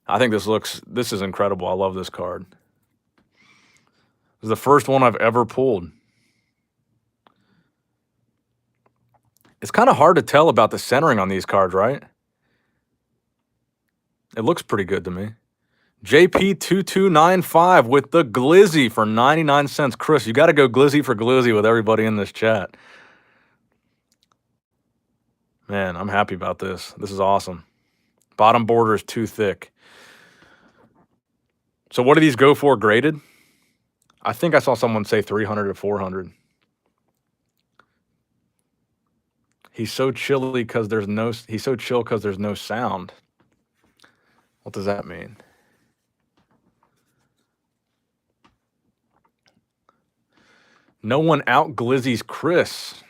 I think this is incredible. I love this card. This is the first one I've ever pulled. It's kind of hard to tell about the centering on these cards, right? It looks pretty good to me. JP2295 with the Glizzy for 99 cents. Chris, you got to go Glizzy for Glizzy with everybody in this chat. Man, I'm happy about this. This is awesome. Bottom border is too thick. So what do these go for graded? I think I saw someone say 300 to 400. He's so chilly because there's no. He's so chill because there's no sound. What does that mean? No one out Glizzy's Chris.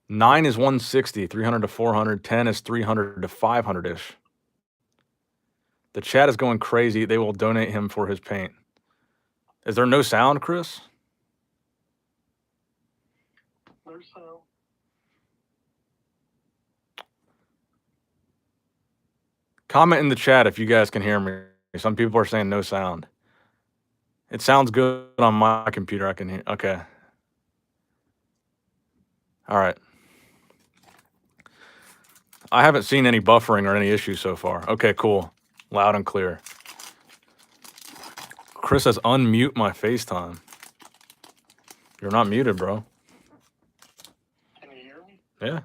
9 is 160, 300 to 400, 10 is 300 to 500-ish. The chat is going crazy. They will donate him for his paint. Is there no sound, Chris? There's Comment in the chat if you guys can hear me. Some people are saying no sound. It sounds good on my computer. I can hear. Okay. All right. I haven't seen any buffering or any issues so far. Okay, cool. Loud and clear. Chris says unmute my FaceTime. You're not muted, bro. Can you hear me? Yeah.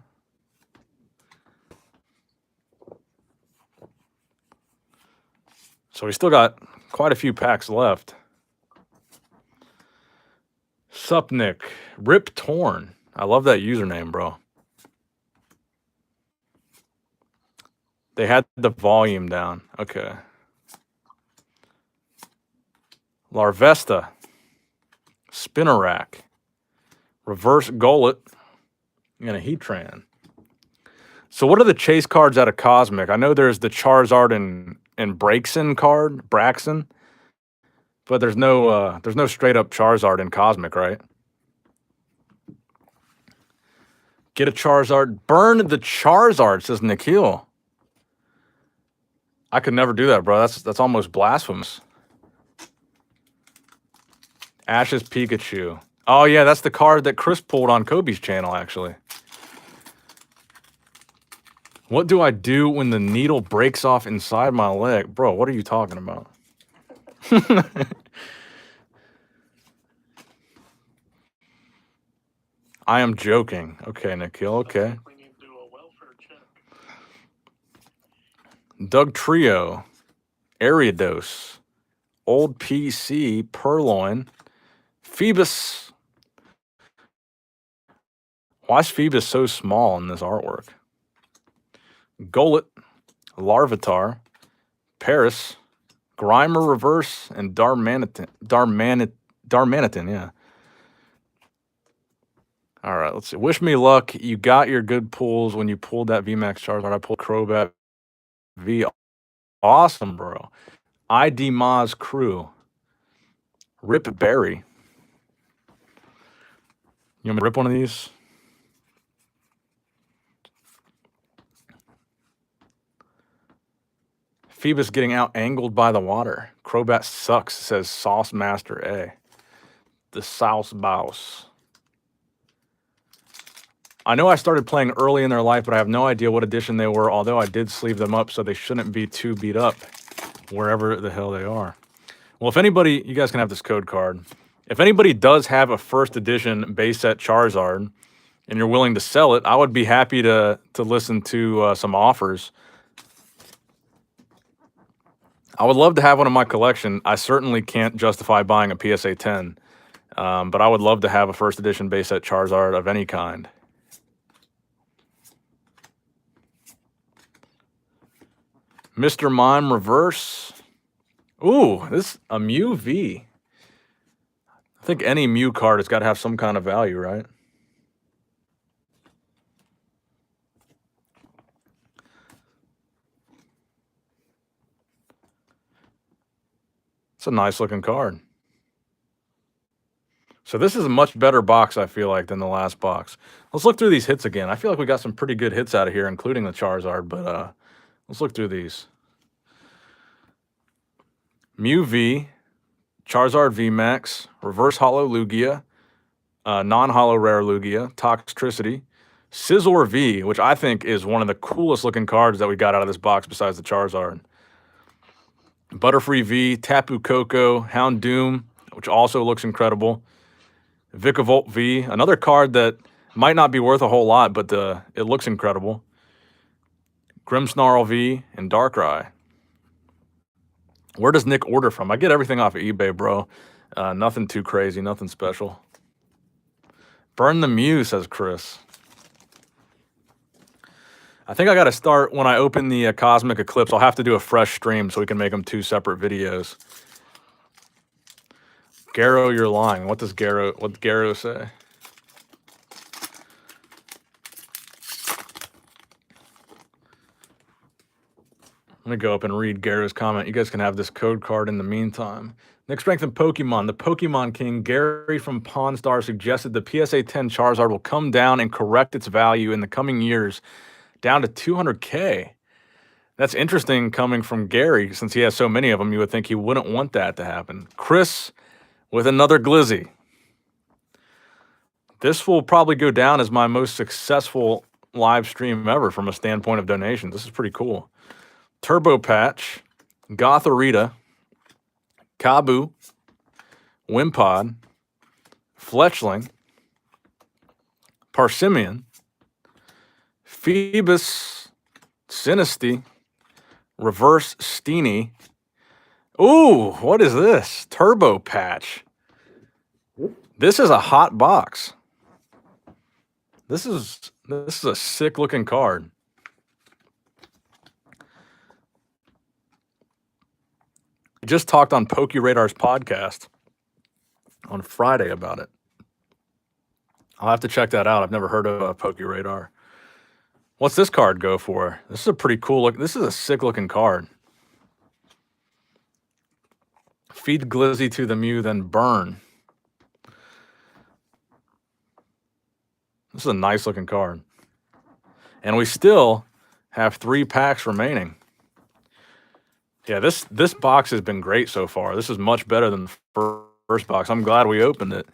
So we still got quite a few packs left. Sup, Nick. Rip Torn. I love that username, bro. They had the volume down. Okay. Larvesta. Spinnerack. Reverse Gullet. And a Heatran. So what are the chase cards out of Cosmic? I know there's the Charizard and Braixen card, Braxton. But there's no straight up Charizard in Cosmic, right? Get a Charizard. Burn the Charizard, says Nikhil. I could never do that, bro. That's almost blasphemous. Ash's Pikachu. Oh, yeah, that's the card that Chris pulled on Kobe's channel, actually. What do I do when the needle breaks off inside my leg? Bro, what are you talking about? I am joking. Okay, Nikhil, okay. We need to do a welfare check. Doug Trio. Ariados. Old PC. Purloin. Phoebus. Why is Phoebus so small in this artwork? Golett. Larvitar. Paris. Grimer Reverse. And Darmanitan, yeah. All right, let's see. Wish me luck. You got your good pulls when you pulled that VMAX Charizard. I pulled Crobat V. Awesome, bro. ID Maz Crew. Rip Berry. You want me to rip one of these? Phoebus getting out angled by the water. Crobat sucks, says Sauce Master A. The Sauce Bouse. I know I started playing early in their life, but I have no idea what edition they were, although I did sleeve them up, so they shouldn't be too beat up wherever the hell they are. Well, if anybody, you guys can have this code card. If anybody does have a first edition base set Charizard and you're willing to sell it, I would be happy to listen to some offers. I would love to have one in my collection. I certainly can't justify buying a PSA 10, but I would love to have a first edition base set Charizard of any kind. Mr. Mime reverse. Ooh, this a Mew V. I think any Mew card has got to have some kind of value, right? It's a nice looking card. So this is a much better box, I feel like, than the last box. Let's look through these hits again. I feel like we got some pretty good hits out of here, including the Charizard, but let's look through these. Mew V, Charizard VMAX, Reverse Hollow Lugia, Non-Hollow Rare Lugia, Toxtricity, Scizor V, which I think is one of the coolest looking cards that we got out of this box besides the Charizard. Butterfree V, Tapu Koko, Houndoom, which also looks incredible. Vikavolt V, another card that might not be worth a whole lot, but it looks incredible. Grimmsnarl V, and Darkrai. Where does Nick order from? I get everything off of eBay, bro. Nothing too crazy, nothing special. Burn the Mew, says Chris. I think I got to start when I open the Cosmic Eclipse. I'll have to do a fresh stream so we can make them 2 separate videos. Garrow, you're lying. What does Garrow say? Let me go up and read Garrow's comment. You guys can have this code card in the meantime. Next strength in Pokemon. The Pokemon King, Gary from Pawn Star, suggested the PSA 10 Charizard will come down and correct its value in the coming years down to 200K. That's interesting coming from Gary. Since he has so many of them, you would think he wouldn't want that to happen. Chris with another Glizzy. This will probably go down as my most successful live stream ever from a standpoint of donations. This is pretty cool. Turbo Patch, Gothorita, Kabu, Wimpod, Fletchling, Parsimeon, Phoebus, Sinisty, Reverse Steenie. Ooh, what is this? Turbo Patch. This is a hot box. This is a sick looking card. I just talked on PokeRadar's podcast on Friday about it. I'll have to check that out. I've never heard of PokeRadar. What's this card go for? This is a pretty cool look. This is a sick looking card. Feed Glizzy to the Mew, then burn. This is a nice looking card. And we still have 3 packs remaining. Yeah, this box has been great so far. This is much better than the first box. I'm glad we opened it.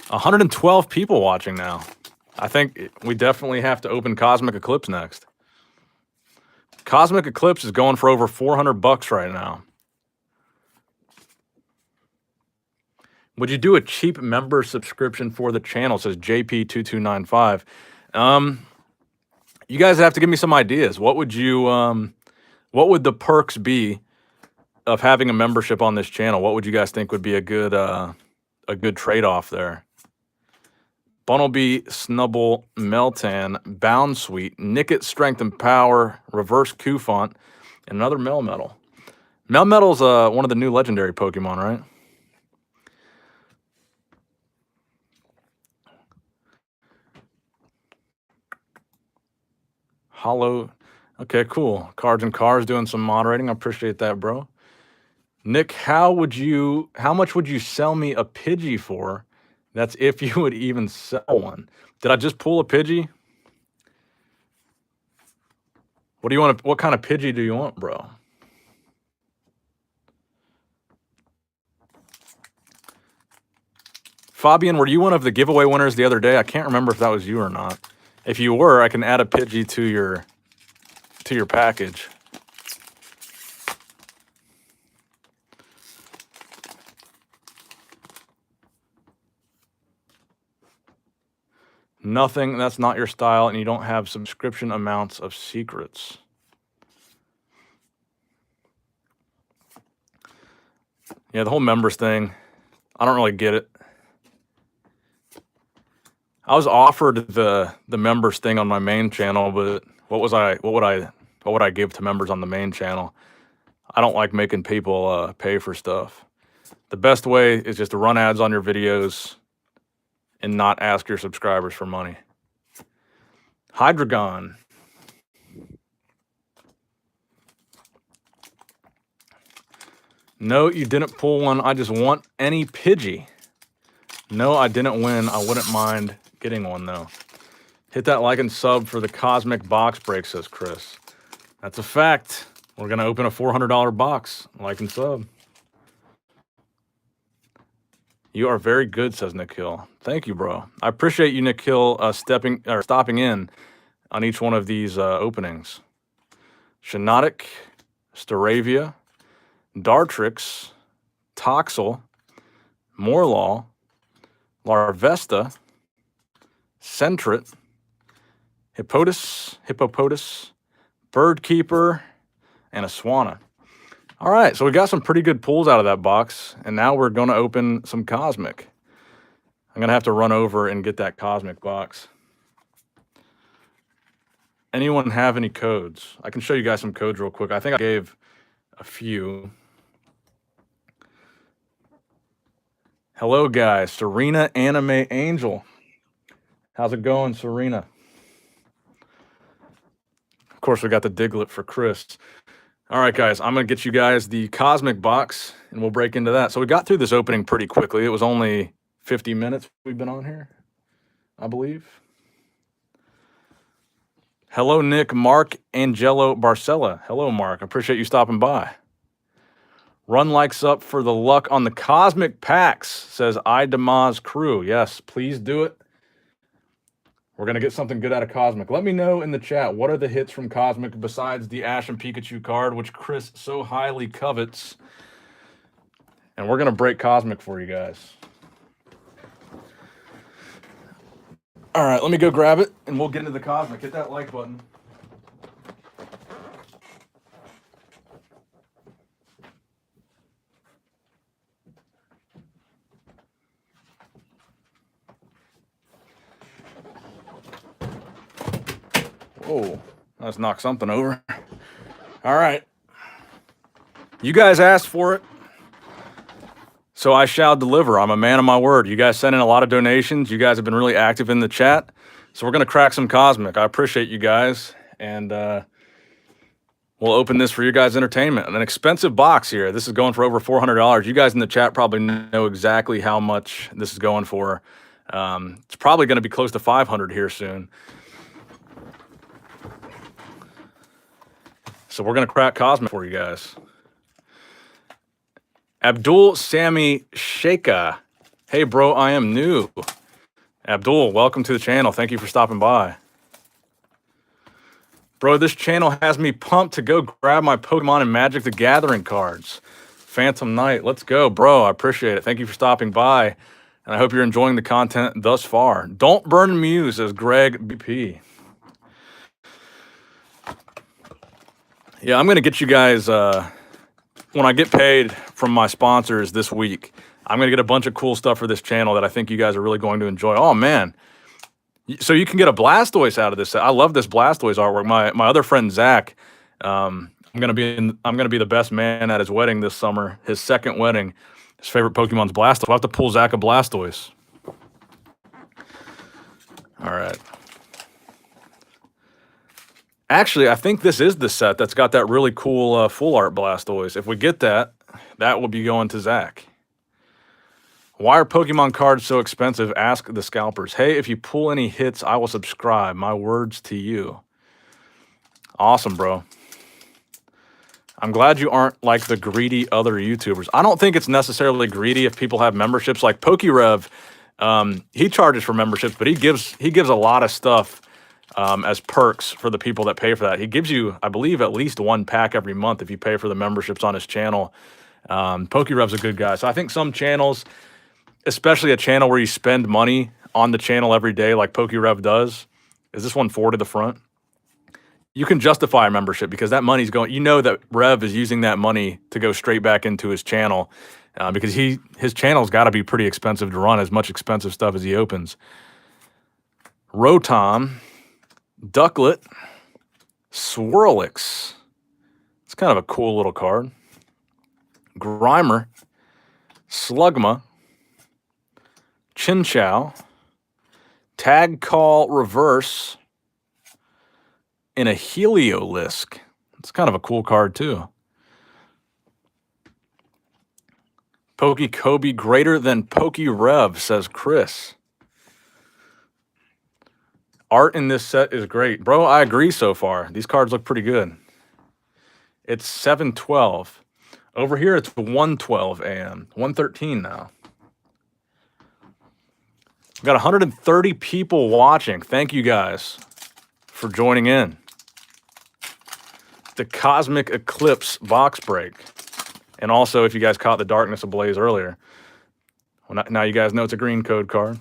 112 people watching now. I think we definitely have to open Cosmic Eclipse next. Cosmic Eclipse is going for over $400 right now. Would you do a cheap member subscription for the channel? Says JP2295. You guys have to give me some ideas. What would the perks be of having a membership on this channel? What would you guys think would be a good trade-off there? Bunnelby, Snubble, Meltan, Bound Sweet, Nickit, Strength and Power, Reverse Cufant, and another Melmetal. Melmetal's one of the new legendary Pokemon, right? Hollow. Okay, cool. Cards and Cars doing some moderating. I appreciate that, bro. Nick, how much would you sell me a Pidgey for? That's if you would even sell one. Did I just pull a Pidgey? What do you want? What kind of Pidgey do you want, bro? Fabian, were you one of the giveaway winners the other day? I can't remember if that was you or not. If you were, I can add a Pidgey to your package. Nothing, that's not your style, and you don't have subscription amounts of secrets. Yeah, the whole members thing, I don't really get it. I was offered the members thing on my main channel, but What would I give to members on the main channel? I don't like making people pay for stuff. The best way is just to run ads on your videos and not ask your subscribers for money. Hydreigon. No, you didn't pull one. I just want any Pidgey. No, I didn't win. I wouldn't mind getting one, though. Hit that like and sub for the Cosmic Box Break, says Chris. That's a fact. We're going to open a $400 box. Like and sub. You are very good, says Nikhil. Thank you, bro. I appreciate you, Nikhil, stopping in on each one of these openings. Shiinotic, Staravia, Dartrix, Toxel, Morlaw, Larvesta, Sentret, Hippopotas, Birdkeeper, and a Swanna. All right, so we got some pretty good pulls out of that box, and now we're going to open some Cosmic. I'm going to have to run over and get that Cosmic box. Anyone have any codes? I can show you guys some codes real quick. I think I gave a few. Hello, guys. Serena Anime Angel. How's it going, Serena? Of course, we got the Diglett for Chris. All right, guys, I'm going to get you guys the Cosmic box, and we'll break into that. So we got through this opening pretty quickly. It was only 50 minutes we've been on here, I believe. Hello, Nick, Mark, Angelo, Barcella. Hello, Mark. I appreciate you stopping by. Run likes up for the luck on the Cosmic packs, says iDamaz Crew. Yes, please do it. We're going to get something good out of Cosmic. Let me know in the chat, what are the hits from Cosmic besides the Ash and Pikachu card, which Chris so highly covets. And we're going to break Cosmic for you guys. All right, let me go grab it, and we'll get into the Cosmic. Hit that like button. Whoa, let's knock something over. All right. You guys asked for it, so I shall deliver. I'm a man of my word. You guys sent in a lot of donations. You guys have been really active in the chat. So we're going to crack some Cosmic. I appreciate you guys. And we'll open this for your guys' entertainment. An expensive box here. This is going for over $400. You guys in the chat probably know exactly how much this is going for. It's probably going to be close to $500 here soon. So we're going to crack Cosmic for you guys. Abdul Sami Sheikha. Hey, bro, I am new. Abdul, welcome to the channel. Thank you for stopping by. Bro, this channel has me pumped to go grab my Pokemon and Magic the Gathering cards. Phantom Knight, let's go. Bro, I appreciate it. Thank you for stopping by. And I hope you're enjoying the content thus far. Don't burn Muse, as Greg BP. Yeah, I'm going to get you guys, when I get paid from my sponsors this week, I'm going to get a bunch of cool stuff for this channel that I think you guys are really going to enjoy. Oh, man. So you can get a Blastoise out of this. I love this Blastoise artwork. My other friend, Zach, I'm going to be the best man at his wedding this summer, his second wedding. His favorite Pokemon's Blastoise. I'll have to pull Zach a Blastoise. All right. Actually, I think this is the set that's got that really cool full art Blastoise. If we get that, that will be going to Zach. Why are Pokemon cards so expensive? Ask the scalpers. Hey, if you pull any hits, I will subscribe. My words to you. Awesome, bro. I'm glad you aren't like the greedy other YouTubers. I don't think it's necessarily greedy if people have memberships. Like PokeRev, he charges for memberships, but he gives a lot of stuff as perks for the people that pay for that. He gives you, I believe, at least one pack every month if you pay for the memberships on his channel. PokeRev's a good guy. So I think some channels, especially a channel where you spend money on the channel every day like PokeRev does, is this one 4 to the front? You can justify a membership because that money's going, you know that Rev is using that money to go straight back into his channel because his channel's got to be pretty expensive to run, as much expensive stuff as he opens. Rotom, Ducklet, Swirlix. It's kind of a cool little card. Grimer. Slugma. Chinchou. Tag Call Reverse. And a Heliolisk. It's kind of a cool card, too. Kobe greater than Rev, says Chris. Art in this set is great. Bro, I agree so far. These cards look pretty good. It's 712. Over here, it's 112 a.m. 113 now. We've got 130 people watching. Thank you guys for joining in. The Cosmic Eclipse box break. And also, if you guys caught the Darkness Ablaze earlier, well, now you guys know it's a green code card.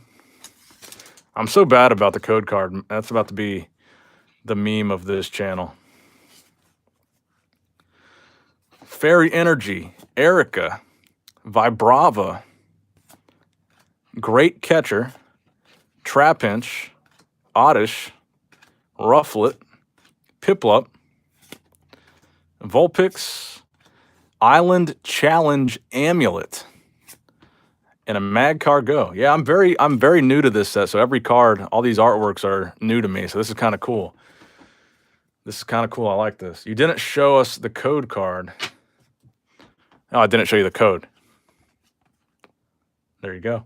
I'm so bad about the code card. That's about to be the meme of this channel. Fairy Energy, Erica, Vibrava, Great Catcher, Trapinch, Oddish, Rufflet, Piplup, Vulpix, Island Challenge Amulet, and a Magcar Go. Yeah, I'm very new to this set, so every card, all these artworks are new to me, so this is kind of cool. This is kind of cool. I like this. You didn't show us the code card. No, I didn't show you the code. There you go.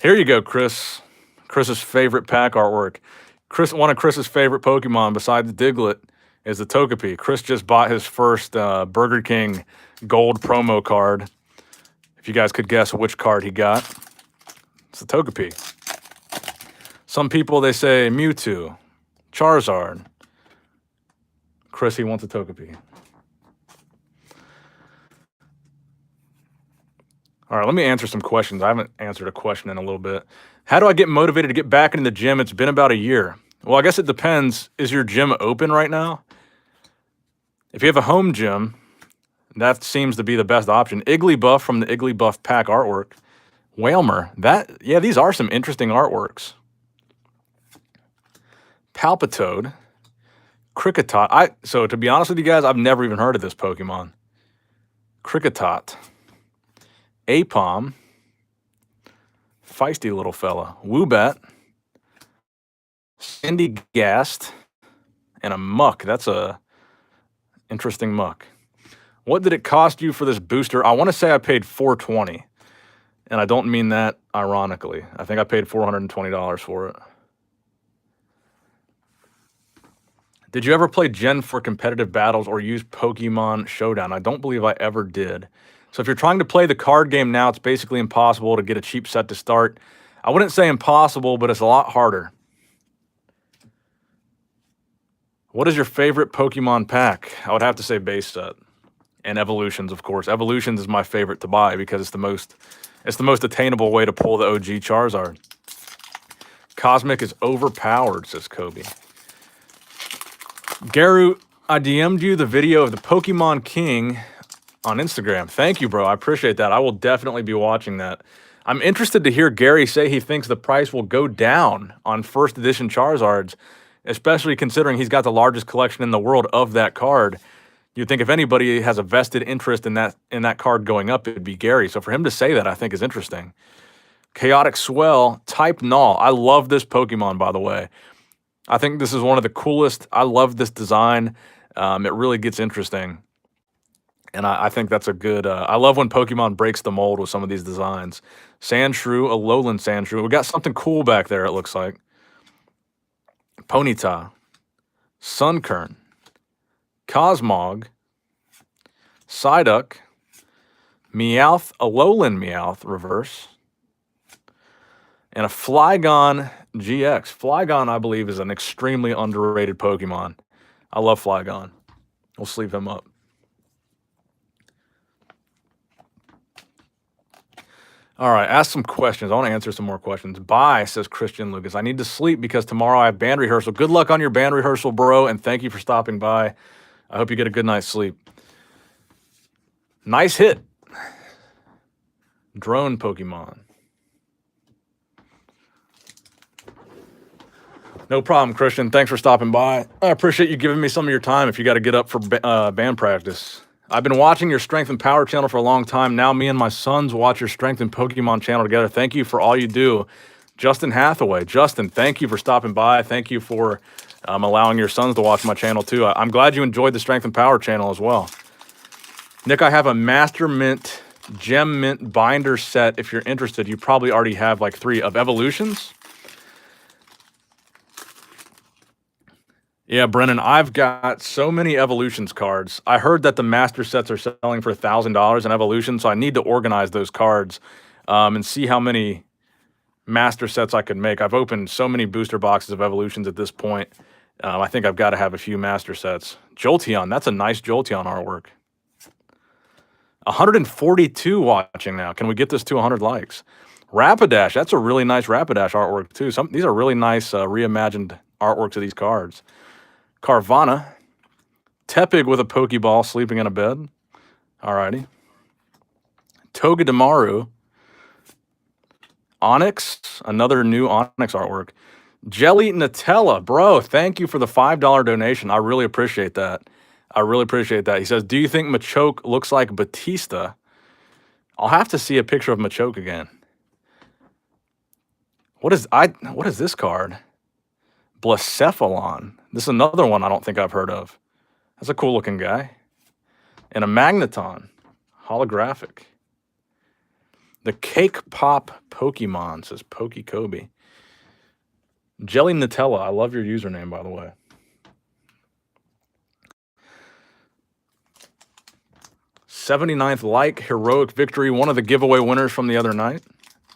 Here you go, Chris. Chris's favorite pack artwork. One of Chris's favorite Pokemon besides Diglett is the Togepi. Chris just bought his first Burger King gold promo card. If you guys could guess which card he got, it's the Togepi. Some people, they say Mewtwo, Charizard. Chris, he wants a Togepi. All right, let me answer some questions. I haven't answered a question in a little bit. How do I get motivated to get back into the gym? It's been about a year. Well, I guess it depends. Is your gym open right now? If you have a home gym, that seems to be the best option. Igglybuff from the Igglybuff pack artwork. Whalmer. Yeah, these are some interesting artworks. Palpitoad. Kricketot. So to be honest with you guys, I've never even heard of this Pokemon. Kricketot. Apom. Feisty little fella. Woobat. Sandygast. And a Muck. That's a interesting Muck. What did it cost you for this booster? I want to say I paid $420. And I don't mean that ironically. I think I paid $420 for it. Did you ever play Gen 4 competitive battles or use Pokemon Showdown? I don't believe I ever did. So if you're trying to play the card game now, it's basically impossible to get a cheap set to start. I wouldn't say impossible, but it's a lot harder. What is your favorite Pokemon pack? I would have to say base set. And Evolutions, of course. Evolutions is my favorite to buy because it's the most attainable way to pull the OG Charizard. Cosmic is overpowered, says Kobe. Garu, I DM'd you the video of the Pokemon King on Instagram. Thank you, bro. I appreciate that. I will definitely be watching that. I'm interested to hear Gary say he thinks the price will go down on first edition Charizards, especially considering he's got the largest collection in the world of that card. You'd think if anybody has a vested interest in that card going up, it'd be Gary. So for him to say that, I think is interesting. Chaotic Swell, Type Null. I love this Pokemon, by the way. I think this is one of the coolest. I love this design. It really gets interesting. And I think that's a good... I love when Pokemon breaks the mold with some of these designs. Sandshrew, a Lowland Sandshrew. We got something cool back there, it looks like. Ponyta. Sunkern. Cosmog. Psyduck. Meowth, a Lowland Meowth reverse. And a Flygon GX. Flygon, I believe, is an extremely underrated Pokemon. I love Flygon. We'll sleeve him up. All right, ask some questions. I want to answer some more questions. Bye, says Christian Lucas. I need to sleep because tomorrow I have band rehearsal. Good luck on your band rehearsal, bro, and thank you for stopping by. I hope you get a good night's sleep. Nice hit. Drone Pokemon. No problem, Christian. Thanks for stopping by. I appreciate you giving me some of your time if you got to get up for band practice. I've been watching your Strength and Power channel for a long time. Now me and my sons watch your Strength and Pokemon channel together. Thank you for all you do. Justin Hathaway. Justin, thank you for stopping by. Thank you for allowing your sons to watch my channel too. I'm glad you enjoyed the Strength and Power channel as well. Nick, I have a Master Mint Gem Mint binder set. If you're interested, you probably already have like 3 of Evolutions. Yeah, Brennan, I've got so many Evolutions cards. I heard that the master sets are selling for $1,000 in Evolution, so I need to organize those cards and see how many master sets I could make. I've opened so many booster boxes of Evolutions at this point. I think I've got to have a few master sets. Jolteon, that's a nice Jolteon artwork. 142 watching now. Can we get this to 100 likes? Rapidash, that's a really nice Rapidash artwork too. These are really nice reimagined artworks of these cards. Carvana, Tepig with a Pokeball sleeping in a bed. Alrighty. Togedemaru, Onyx, another new Onyx artwork. Jelly Nutella, bro, thank you for the $5 donation. I really appreciate that. I really appreciate that. He says, do you think Machoke looks like Batista? I'll have to see a picture of Machoke again. What is this card? Blacephalon. This is another one I don't think I've heard of. That's a cool looking guy. And a Magneton. Holographic. The Cake Pop Pokemon, says Pokey Kobe. Jelly Nutella. I love your username, by the way. '79th like, Heroic Victory, one of the giveaway winners from the other night.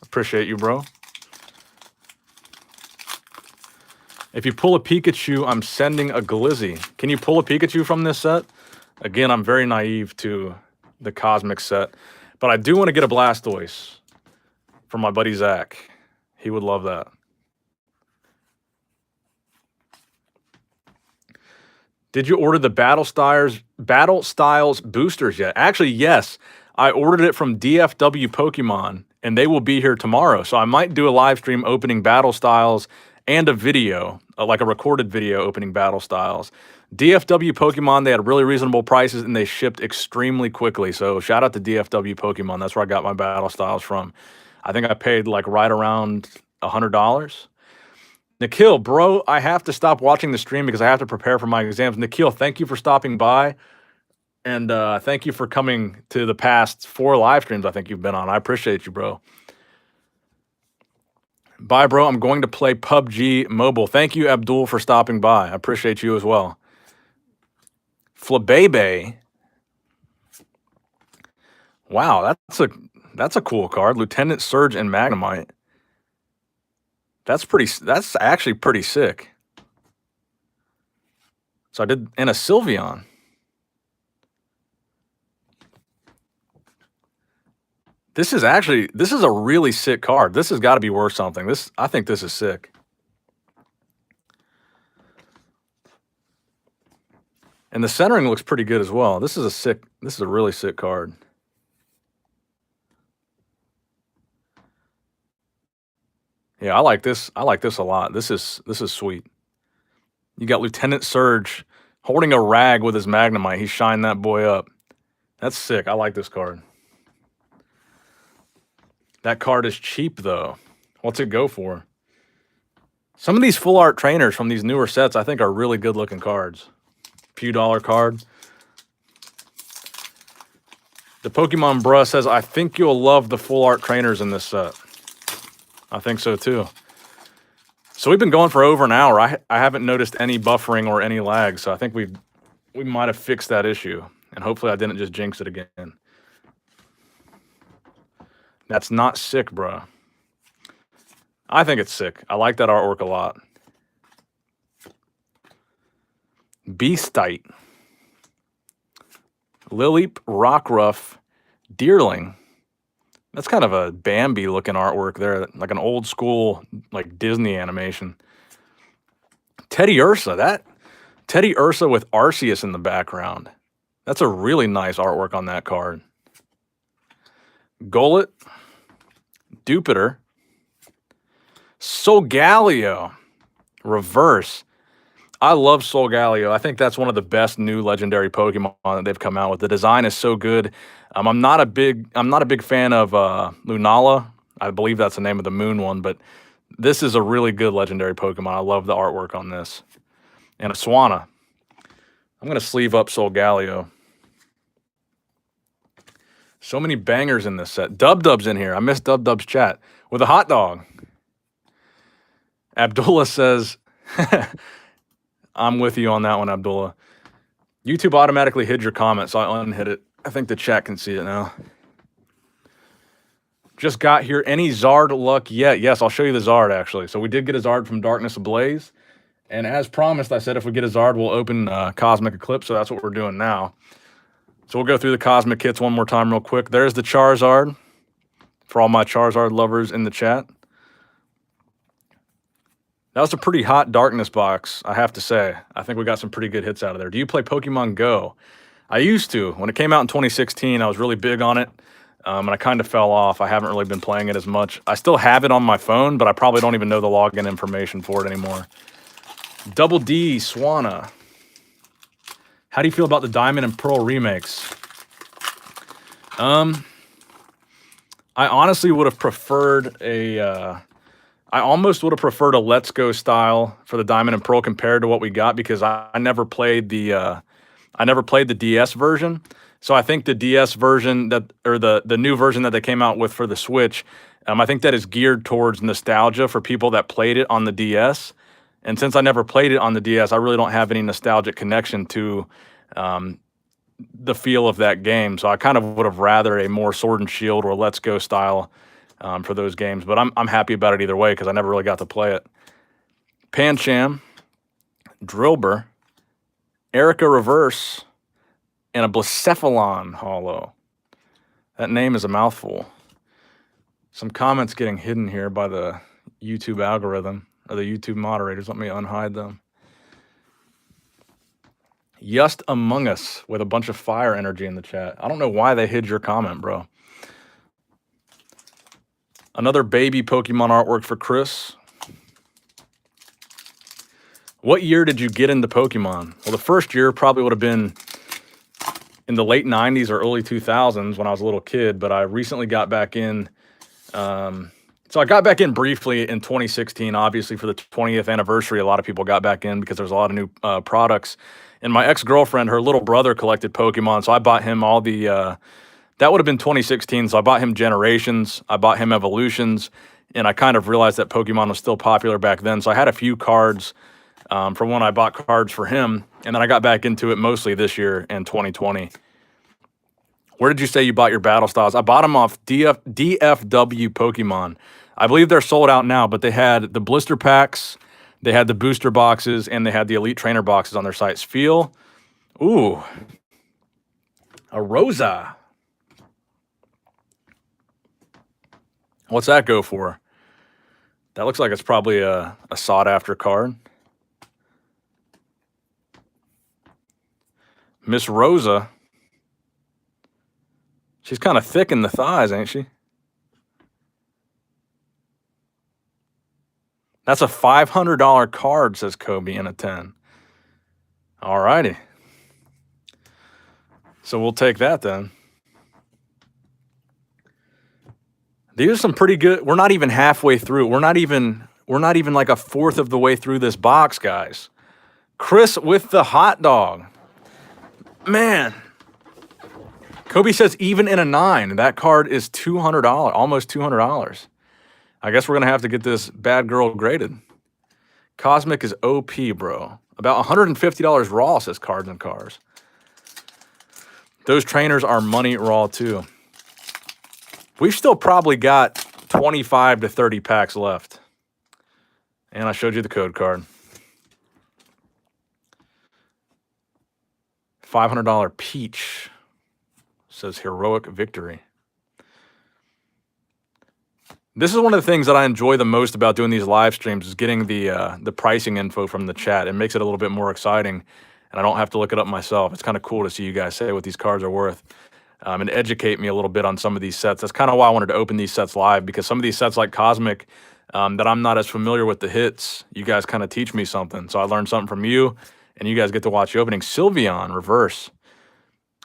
Appreciate you, bro. If you pull a Pikachu, I'm sending a Glizzy. Can you pull a Pikachu from this set? Again, I'm very naive to the Cosmic set, but I do want to get a Blastoise for my buddy Zach. He would love that. Did you order the Battle Styles boosters yet? Actually, yes. I ordered it from DFW Pokemon, and they will be here tomorrow. So I might do a live stream opening Battle Styles and a video, like a recorded video opening Battle Styles. DFW Pokemon, they had really reasonable prices, and they shipped extremely quickly. So shout out to DFW Pokemon. That's where I got my Battle Styles from. I think I paid like right around $100. Nikhil, bro, I have to stop watching the stream because I have to prepare for my exams. Nikhil, thank you for stopping by. And thank you for coming to the past 4 live streams I think you've been on. I appreciate you, bro. Bye, bro. I'm going to play PUBG Mobile. Thank you, Abdul, for stopping by. I appreciate you as well. Flabebe. Wow, that's a cool card. Lieutenant Surge and Magnemite. That's actually pretty sick. So I did, and a Sylveon. This is a really sick card. This has got to be worth something. I think this is sick. And the centering looks pretty good as well. This is a really sick card. Yeah, I like this. I like this a lot. This is sweet. You got Lieutenant Surge holding a rag with his Magnemite. He's shined that boy up. That's sick. I like this card. That card is cheap, though. What's it go for? Some of these full art trainers from these newer sets, I think, are really good-looking cards. Few dollar card. The Pokemon Bruh says, I think you'll love the full art trainers in this set. I think so, too. So we've been going for over an hour. I haven't noticed any buffering or any lag, so I think we might have fixed that issue. And hopefully I didn't just jinx it again. That's not sick, bro. I think it's sick. I like that artwork a lot. Beastite. Lileep, Rockruff, Deerling. That's kind of a Bambi-looking artwork there, like an old school, like Disney animation. Teddy Ursa, Teddy Ursa with Arceus in the background. That's a really nice artwork on that card. Golett, Dupiter, Solgaleo. Reverse. I love Solgaleo. I think that's one of the best new legendary Pokemon that they've come out with. The design is so good. I'm not a big fan of Lunala. I believe that's the name of the moon one, but this is a really good legendary Pokemon. I love the artwork on this. And a Swanna. I'm gonna sleeve up Solgaleo. So many bangers in this set. Dub's in here. I missed Dub's chat with a hot dog. Abdullah says, I'm with you on that one, Abdullah. YouTube automatically hid your comment, so I unhid it. I think the chat can see it now. Just got here. Any Zard luck yet? Yes, I'll show you the Zard, actually. So we did get a Zard from Darkness Ablaze. And as promised, I said if we get a Zard, we'll open Cosmic Eclipse, so that's what we're doing now. So we'll go through the Cosmic Kits one more time real quick. There's the Charizard for all my Charizard lovers in the chat. That was a pretty hot Darkness box, I have to say. I think we got some pretty good hits out of there. Do you play Pokemon Go? I used to. When it came out in 2016, I was really big on it, and I kind of fell off. I haven't really been playing it as much. I still have it on my phone, but I probably don't even know the login information for it anymore. Double D, Swanna. How do you feel about the Diamond and Pearl remakes? I honestly would have preferred a... I almost would have preferred a Let's Go style for the Diamond and Pearl compared to what we got because I never played the DS version. So I think the DS version the new version that they came out with for the Switch, I think that is geared towards nostalgia for people that played it on the DS. And since I never played it on the DS, I really don't have any nostalgic connection to the feel of that game. So I kind of would have rather a more Sword and Shield or Let's Go style for those games, but I'm happy about it either way because I never really got to play it. Pancham, Drillbur, Erica Reverse, and a Blacephalon holo. That name is a mouthful. Some comments getting hidden here by the YouTube algorithm or the YouTube moderators. Let me unhide them. Just Among Us with a bunch of fire energy in the chat. I don't know why they hid your comment, bro. Another baby Pokemon artwork for Chris. What year did you get into Pokemon? Well, the first year probably would have been in the late 90s or early 2000s when I was a little kid, but I recently got back in. So I got back in briefly in 2016, obviously for the 20th anniversary. A lot of people got back in because there's a lot of new products. And my ex-girlfriend, her little brother collected Pokemon, so I bought him all the... that would have been 2016, so I bought him Generations, I bought him Evolutions, and I kind of realized that Pokemon was still popular back then. So I had a few cards from when I bought cards for him, and then I got back into it mostly this year in 2020. Where did you say you bought your Battle Styles? I bought them off DFW Pokemon. I believe they're sold out now, but they had the blister packs, they had the booster boxes, and they had the Elite Trainer boxes on their sites. Feel, ooh, a Rosa. What's that go for? That looks like it's probably a sought-after card. Miss Rosa. She's kind of thick in the thighs, ain't she? That's a $500 card, says Kobe in a 10. All righty. So we'll take that then. These are some pretty good. We're not even halfway through. We're not even like a fourth of the way through this box, guys. Chris with the hot dog. Man. Kobe says even in a 9, that card is $200, almost $200. I guess we're going to have to get this bad girl graded. Cosmic is OP, bro. About $150 raw, says Cards and Cars. Those trainers are money raw, too. We've still probably got 25 to 30 packs left. And I showed you the code card. $500 Peach, says Heroic Victory. This is one of the things that I enjoy the most about doing these live streams is getting the pricing info from the chat. It makes it a little bit more exciting, and I don't have to look it up myself. It's kind of cool to see you guys say what these cards are worth and educate me a little bit on some of these sets. That's kind of why I wanted to open these sets live, because some of these sets like Cosmic, that I'm not as familiar with the hits. You guys kind of teach me something. So I learned something from you, and you guys get to watch the opening. Sylveon, reverse.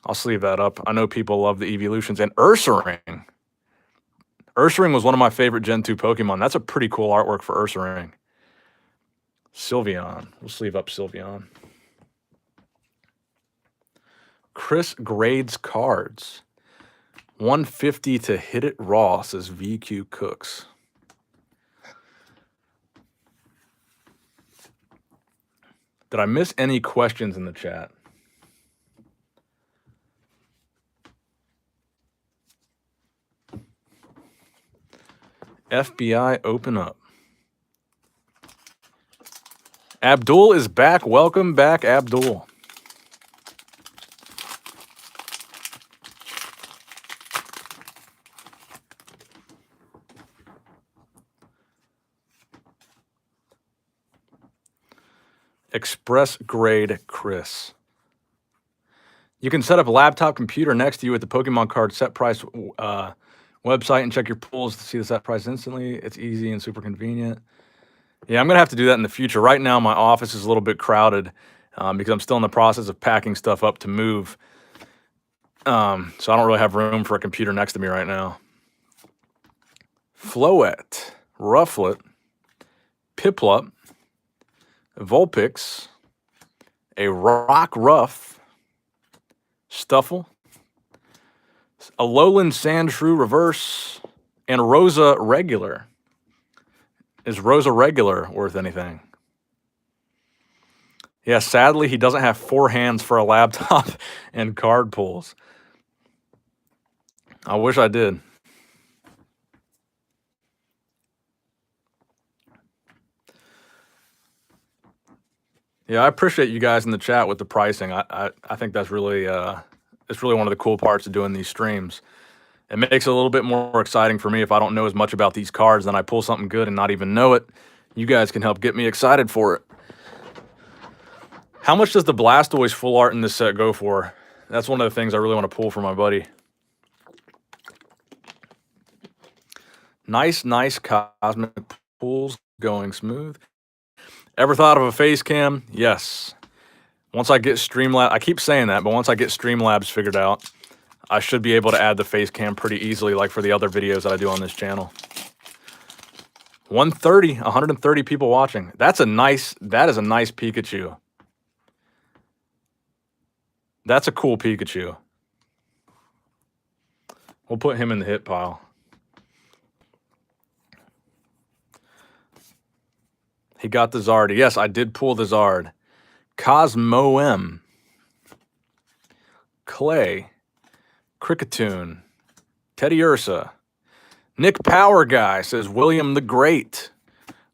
I'll sleeve that up. I know people love the evolutions. And Ursaring. Ursaring was one of my favorite Gen 2 Pokemon. That's a pretty cool artwork for Ursaring. Sylveon. We'll sleeve up Sylveon. Chris grades cards. 150 to hit it raw, says VQ Cooks. Did I miss any questions in the chat? FBI, open up. Abdul is back. Welcome back, Abdul. Express grade Chris. You can set up a laptop computer next to you at the Pokemon card set price website and check your pools to see the set price instantly. It's easy and super convenient. Yeah, I'm going to have to do that in the future. Right now, my office is a little bit crowded because I'm still in the process of packing stuff up to move. So I don't really have room for a computer next to me right now. Floette, Rufflet, Piplup, Vulpix, a Rockruff, Stuffle, a Alolan Sandshrew reverse, and Rosa regular. Is Rosa regular worth anything? Yeah, sadly, he doesn't have 4 hands for a laptop and card pulls. I wish I did. Yeah, I appreciate you guys in the chat with the pricing. I think that's really it's really one of the cool parts of doing these streams. It makes it a little bit more exciting for me if I don't know as much about these cards, then I pull something good and not even know it. You guys can help get me excited for it. How much does the Blastoise full art in this set go for? That's one of the things I really want to pull for my buddy. Nice cosmic pulls going smooth. Ever thought of a face cam? Yes. Once I get Streamlabs, I keep saying that, but once I get Streamlabs figured out, I should be able to add the face cam pretty easily, like for the other videos that I do on this channel. 130 people watching. That is a nice Pikachu. That's a cool Pikachu. We'll put him in the hit pile. He got the Zard. Yes, I did pull the Zard. Cosmoem. Clay. Kricketune. Teddy Ursa. Nick Power Guy says William the Great.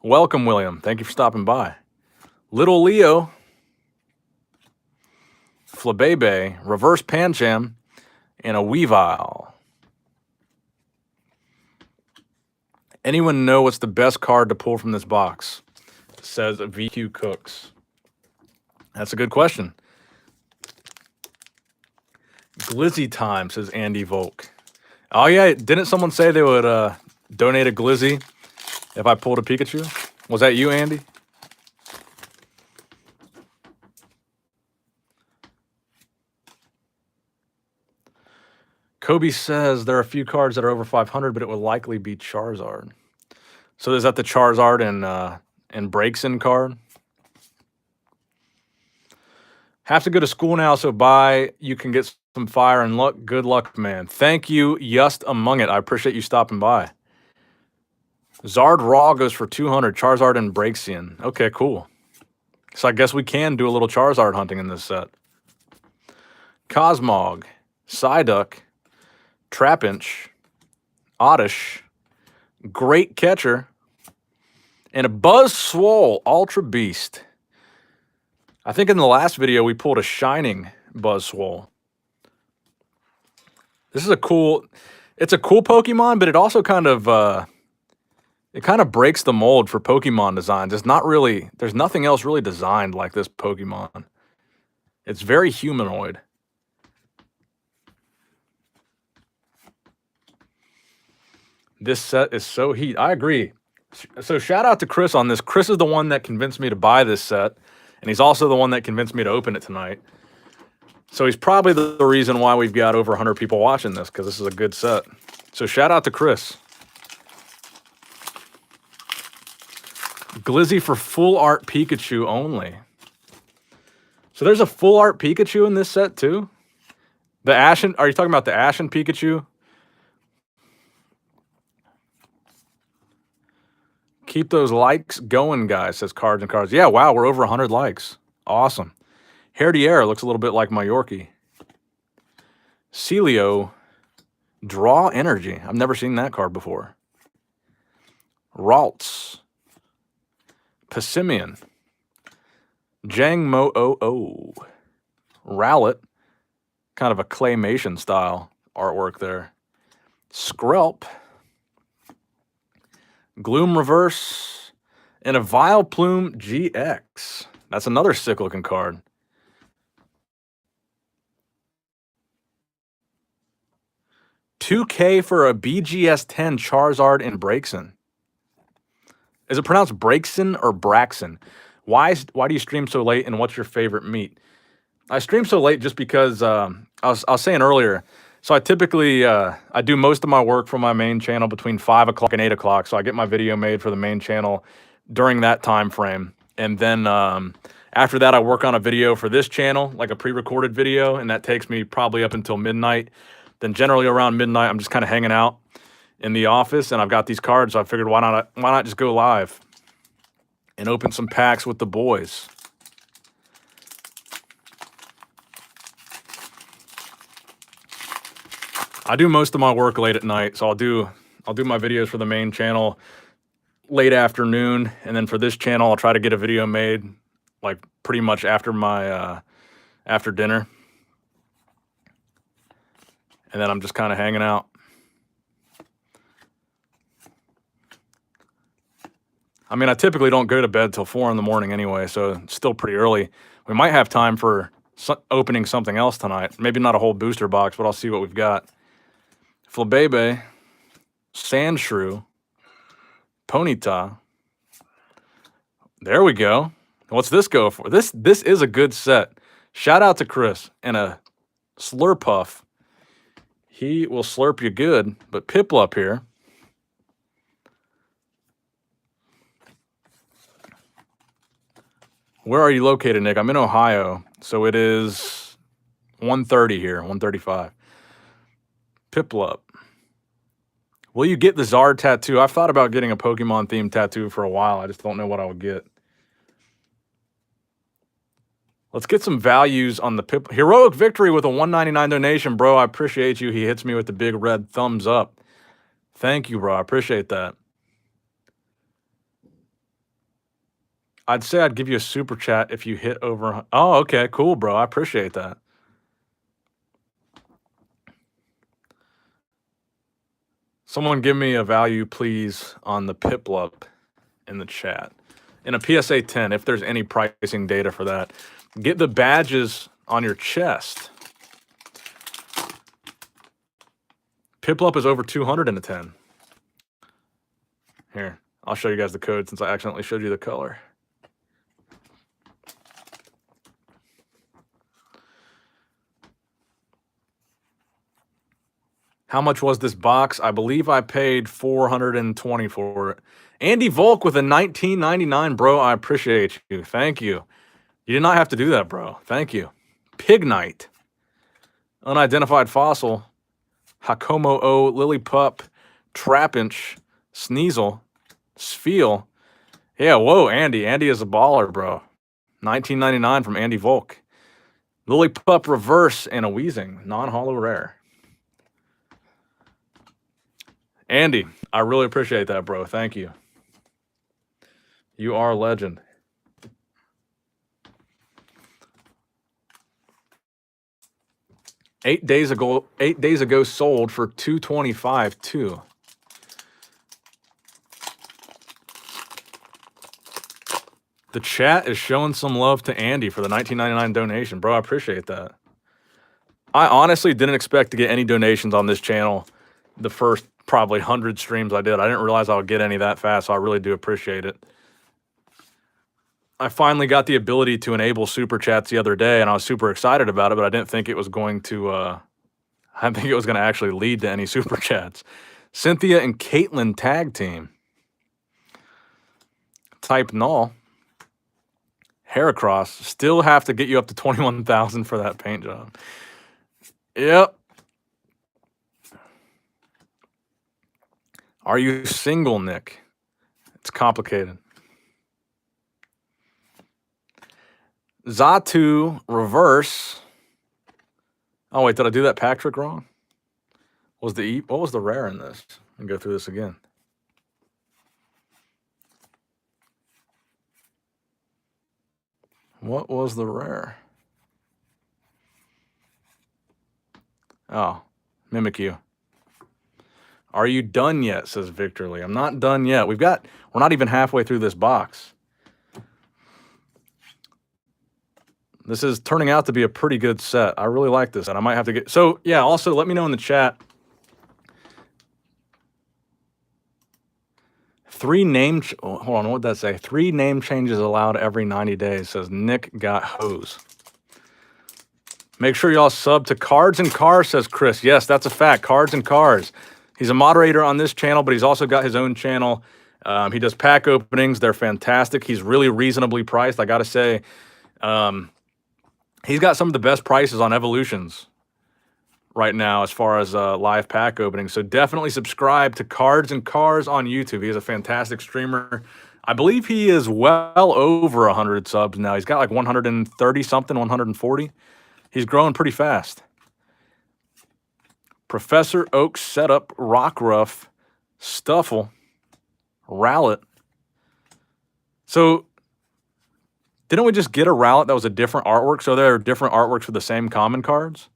Welcome, William. Thank you for stopping by. Little Leo. Flabebe. Reverse Pancham. And a Weavile. Anyone know what's the best card to pull from this box? Says VQ Cooks. That's a good question. Glizzy time, says Andy Volk. Oh yeah, didn't someone say they would donate a Glizzy if I pulled a Pikachu? Was that you, Andy? Kobe says there are a few cards that are over 500, but it will likely be Charizard. So is that the Charizard and Braixen card? Have to go to school now, so bye. You can get some fire and luck. Good luck, man. Thank you, Just Among It. I appreciate you stopping by. Zard Raw goes for 200. Charizard and Braixen. Okay, cool. So I guess we can do a little Charizard hunting in this set. Cosmog, Psyduck, Trapinch, Oddish, Great Catcher, and a Buzzswole Ultra Beast. I think in the last video we pulled a Shining Buzzswole. This is a cool, it's a cool Pokemon, but it also kind of breaks the mold for Pokemon designs. It's not really, there's nothing else really designed like this Pokemon. It's very humanoid. This set is so heat. I agree. So shout out to Chris on this. Chris is the one that convinced me to buy this set, and he's also the one that convinced me to open it tonight. So he's probably the reason why we've got over 100 people watching this, because this is a good set. So shout out to Chris. Glizzy for full art Pikachu only. So there's a full art Pikachu in this set too? The Ashen, are you talking about the Ashen Pikachu? Keep those likes going, guys, says Cards and Cards. Yeah, wow, we're over 100 likes. Awesome. Herdier looks a little bit like my Yorkie. Celio, Draw Energy. I've never seen that card before. Ralts. Passimian. Jang Mo O. Rowlet. Kind of a claymation style artwork there. Skrelp. Gloom Reverse. And a Vileplume GX. That's another sick looking card. $2K for a BGS 10 Charizard and Braixen. Is it pronounced Braixen or Braxton? Why do you stream so late, and what's your favorite meat? I stream so late just because I was saying earlier. So I typically I do most of my work from my main channel between 5 o'clock and 8 o'clock. So I get my video made for the main channel during that time frame, and then after that I work on a video for this channel, like a pre-recorded video, and that takes me probably up until midnight. Then generally around midnight I'm just kind of hanging out in the office, and I've got these cards, so I figured why not just go live and open some packs with the boys. I do most of my work late at night, so I'll do my videos for the main channel late afternoon, and then for this channel I'll try to get a video made like pretty much after my after dinner, and then I'm just kind of hanging out. I mean, I typically don't go to bed till 4 in the morning anyway, so it's still pretty early. We might have time for opening something else tonight. Maybe not a whole booster box, but I'll see what we've got. Flabebe, Sandshrew, Ponyta. There we go. What's this go for? This is a good set. Shout out to Chris. And a Slurpuff. He will slurp you good. But Piplup here. Where are you located, Nick? I'm in Ohio. So it is 1:30 here, 1:35. Piplup. Will you get the Zard tattoo? I've thought about getting a Pokemon-themed tattoo for a while. I just don't know what I would get. Let's get some values on the Pip. Heroic Victory with a $1.99 donation, bro. I appreciate you. He hits me with the big red thumbs up. Thank you, bro. I appreciate that. I'd say I'd give you a super chat if you hit over. Oh, okay. Cool, bro. I appreciate that. Someone give me a value, please, on the Piplup in the chat. In a PSA 10, if there's any pricing data for that. Get the badges on your chest. Piplup is over 200 in a 10. Here, I'll show you guys the code since I accidentally showed you the color. How much was this box? I believe I paid $420 for it. Andy Volk with a $19.99, bro. I appreciate you. Thank you. You did not have to do that, bro. Thank you. Pignite. Unidentified Fossil. Hakomo O. Lillipup. Trapinch. Sneasel. Sfeel. Yeah, whoa, Andy. Andy is a baller, bro. $19.99 from Andy Volk. Lillipup Reverse and a Weezing. Non-holo rare. Andy, I really appreciate that, bro. Thank you. You are a legend. Eight days ago sold for $225 too. The chat is showing some love to Andy for the $19.99 donation, bro. I appreciate that. I honestly didn't expect to get any donations on this channel the first probably 100 streams I did. I didn't realize I would get any that fast, so I really do appreciate it. I finally got the ability to enable super chats the other day, and I was super excited about it, but I didn't think it was going to, I didn't think it was going to actually lead to any super chats. Cynthia and Caitlin tag team. Type null. Heracross. Still have to get you up to 21,000 for that paint job. Yep. Are you single, Nick? It's complicated. Zatu reverse. Oh wait, did I do that pack trick wrong? What was the rare in this? Let me go through this again. What was the rare? Oh, Mimikyu. Are you done yet? Says Victor Lee. I'm not done yet. We're not even halfway through this box. This is turning out to be a pretty good set. I really like this, and I might have to get... So, yeah, also, let me know in the chat. 3 name... hold on, what did that say? 3 name changes allowed every 90 days, says Nick got hose. Make sure y'all sub to Cards and Cars, says Chris. Yes, that's a fact. Cards and Cars. He's a moderator on this channel, but he's also got his own channel. He does pack openings. They're fantastic. He's really reasonably priced. I got to say, he's got some of the best prices on Evolutions right now as far as live pack openings. So definitely subscribe to Cards and Cars on YouTube. He is a fantastic streamer. I believe he is well over 100 subs now. He's got like 130 something, 140. He's growing pretty fast. Professor Oak Setup, Rockruff, Stuffle, Rowlet. So, didn't we just get a Rowlet that was a different artwork? So there are different artworks for the same common cards.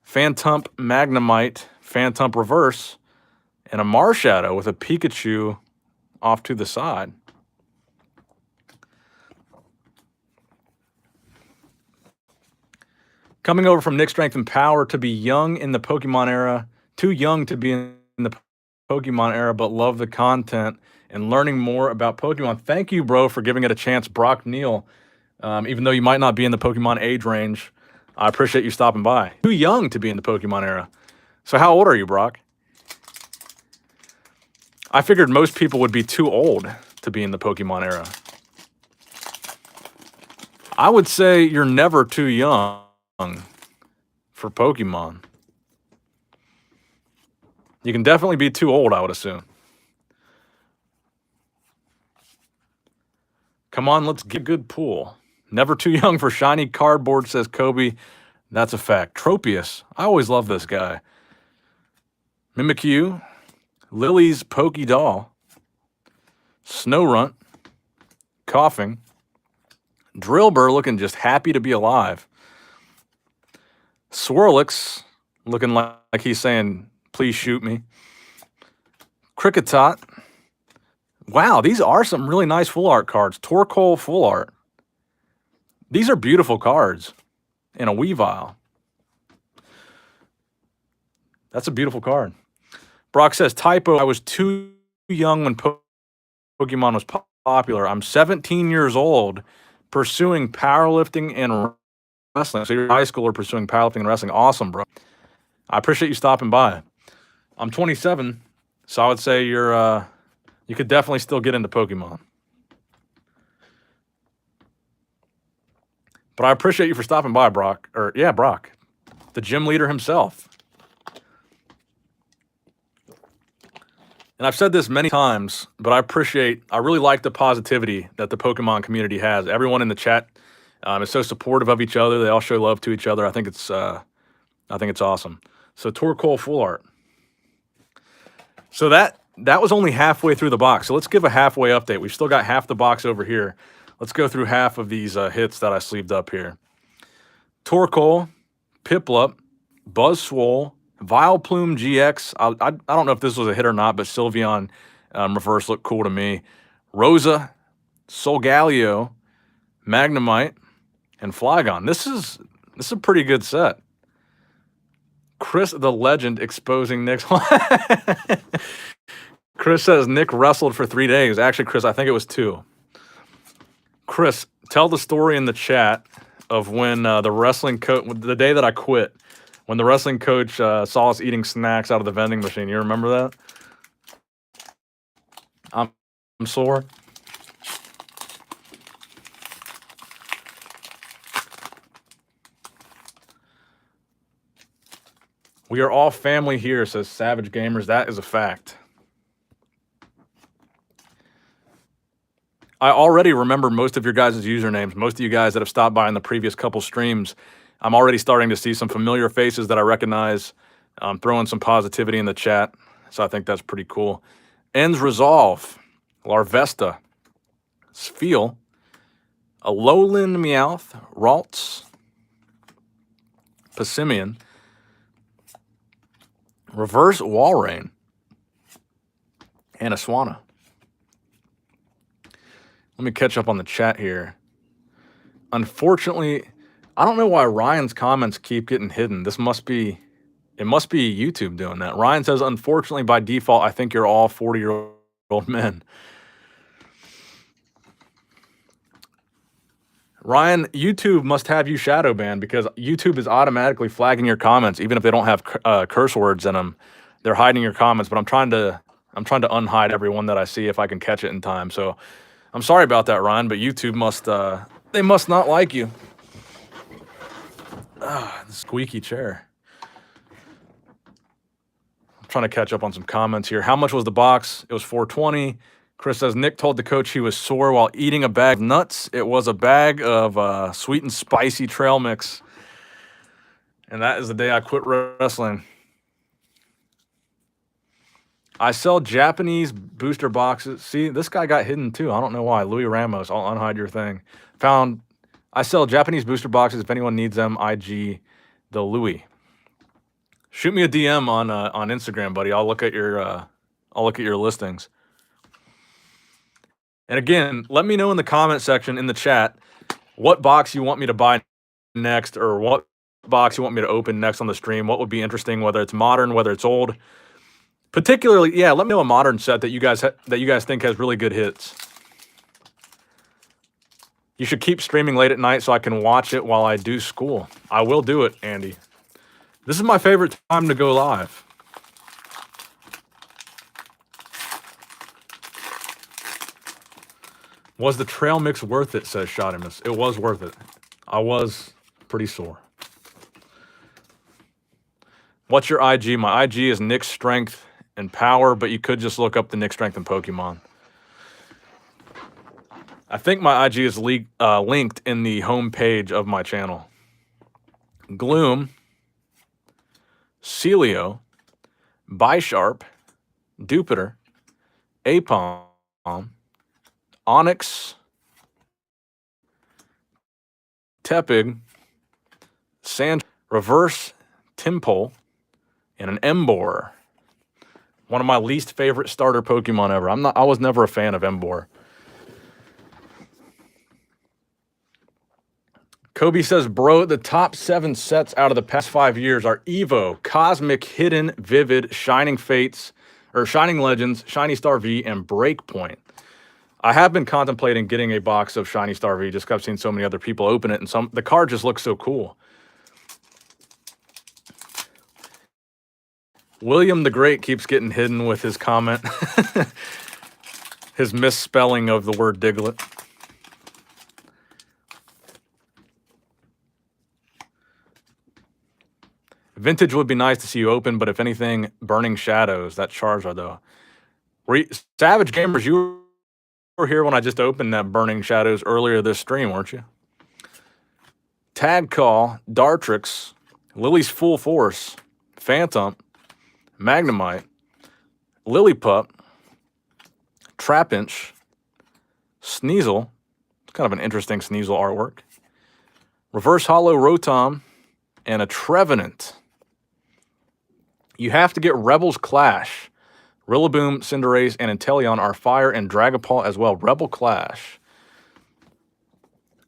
Phantump, Magnemite, Phantump Reverse, and a Marshadow with a Pikachu off to the side. Coming over from Nick Strength and Power to be young in the Pokemon era, too young to be in the Pokemon era, but love the content and learning more about Pokemon. Thank you, bro, for giving it a chance, Brock Neal. Even though you might not be in the Pokemon age range, I appreciate you stopping by. Too young to be in the Pokemon era. So how old are you, Brock? I figured most people would be too old to be in the Pokemon era. I would say you're never too young for Pokemon. You can definitely be too old, I would assume. Come on, let's get a good pool. Never too young for shiny cardboard, says Kobe. That's a fact. Tropius. I always love this guy. Mimikyu. Lily's Pokédoll. Snorunt. Coughing. Drillbur looking just happy to be alive. Swirlix looking like he's saying, please shoot me. Kricketot. Wow, these are some really nice full art cards. Torkoal full art. These are beautiful cards in a Weavile. That's a beautiful card. Brock says, typo, I was too young when Pokemon was popular. I'm 17 years old pursuing powerlifting and wrestling. So you're a high schooler pursuing powerlifting and wrestling. Awesome, bro. I appreciate you stopping by. I'm 27, so I would say you're you could definitely still get into Pokemon. But I appreciate you for stopping by, Brock. Or yeah, Brock, the gym leader himself. And I've said this many times, but I really like the positivity that the Pokemon community has. Everyone in the chat is so supportive of each other. They all show love to each other. I think it's awesome. So Torkoal full art. So that was only halfway through the box. So let's give a halfway update. We've still got half the box over here. Let's go through half of these hits that I sleeved up here. Torkoal, Piplup, Buzzswole, Vileplume GX. I don't know if this was a hit or not, but Sylveon reverse looked cool to me. Rosa, Solgaleo, Magnemite, and Flygon. This is a pretty good set. Chris the Legend exposing Nick's. Chris says Nick wrestled for 3 days. Actually, Chris, I think it was 2. Chris, tell the story in the chat of when the wrestling coach, the day that I quit, when the wrestling coach saw us eating snacks out of the vending machine. You remember that? I'm sore. We are all family here, says Savage Gamers. That is a fact. I already remember most of your guys' usernames. Most of you guys that have stopped by in the previous couple streams, I'm already starting to see some familiar faces that I recognize. I'm throwing some positivity in the chat, so I think that's pretty cool. Ends Resolve, Larvesta, Sfeel, Alolan Meowth, Ralts, Passimian, Reverse Walrein, and Aswana. Let me catch up on the chat here. Unfortunately, I don't know why Ryan's comments keep getting hidden. It must be YouTube doing that. Ryan says, unfortunately, by default, I think you're all 40-year-old men. Ryan, YouTube must have you shadow banned because YouTube is automatically flagging your comments, even if they don't have curse words in them. They're hiding your comments, but I'm trying to unhide everyone that I see if I can catch it in time. So I'm sorry about that, Ryan, but YouTube must they must not like you. The squeaky chair. I'm trying to catch up on some comments here. How much was the box? It was $420. Chris says, Nick told the coach he was sore while eating a bag of nuts. It was a bag of sweet and spicy trail mix. And that is the day I quit wrestling. I sell Japanese booster boxes. See, this guy got hidden too. I don't know why. Louis Ramos, I'll unhide your thing. I sell Japanese booster boxes. If anyone needs them, IG the Louis. Shoot me a DM on Instagram, buddy. I'll look at your listings. And again, let me know in the comment section in the chat what box you want me to buy next, or what box you want me to open next on the stream. What would be interesting, whether it's modern, whether it's old. Particularly, yeah, let me know a modern set that you guys think has really good hits. You should keep streaming late at night so I can watch it while I do school. I will do it, Andy. This is my favorite time to go live. Was the trail mix worth it, says Shottimus. It was worth it. I was pretty sore. What's your IG? My IG is Nick Strength and Power, but you could just look up the Nick Strength and Pokemon. I think my IG is linked in the home page of my channel. Gloom, Celio, Bisharp, Jupiter, Apom, Onyx, Tepig, Sand, Reverse Timpole, and an Emboar. One of my least favorite starter Pokemon ever. I was never a fan of Emboar. Kobe says, bro, the top 7 sets out of the past 5 years are Evo, Cosmic, Hidden, Vivid, Shining Fates, or Shining Legends, Shiny Star V, and Breakpoint. I have been contemplating getting a box of Shiny Star V just because I've seen so many other people open it, and the card just looks so cool. William the Great keeps getting hidden with his comment. His misspelling of the word Diglett. Vintage would be nice to see you open, but if anything, Burning Shadows. That Charizard, though. Savage Gamers, you were here when I just opened that Burning Shadows earlier this stream, weren't you? Tag Call, Dartrix, Lily's Full Force, Phantom, Magnemite, Lillipup, Trapinch, Sneasel. It's kind of an interesting Sneasel artwork. Reverse Hollow Rotom, and a Trevenant. You have to get Rebels Clash. Rillaboom, Cinderace, and Inteleon are fire, and Dragapult as well. Rebel Clash.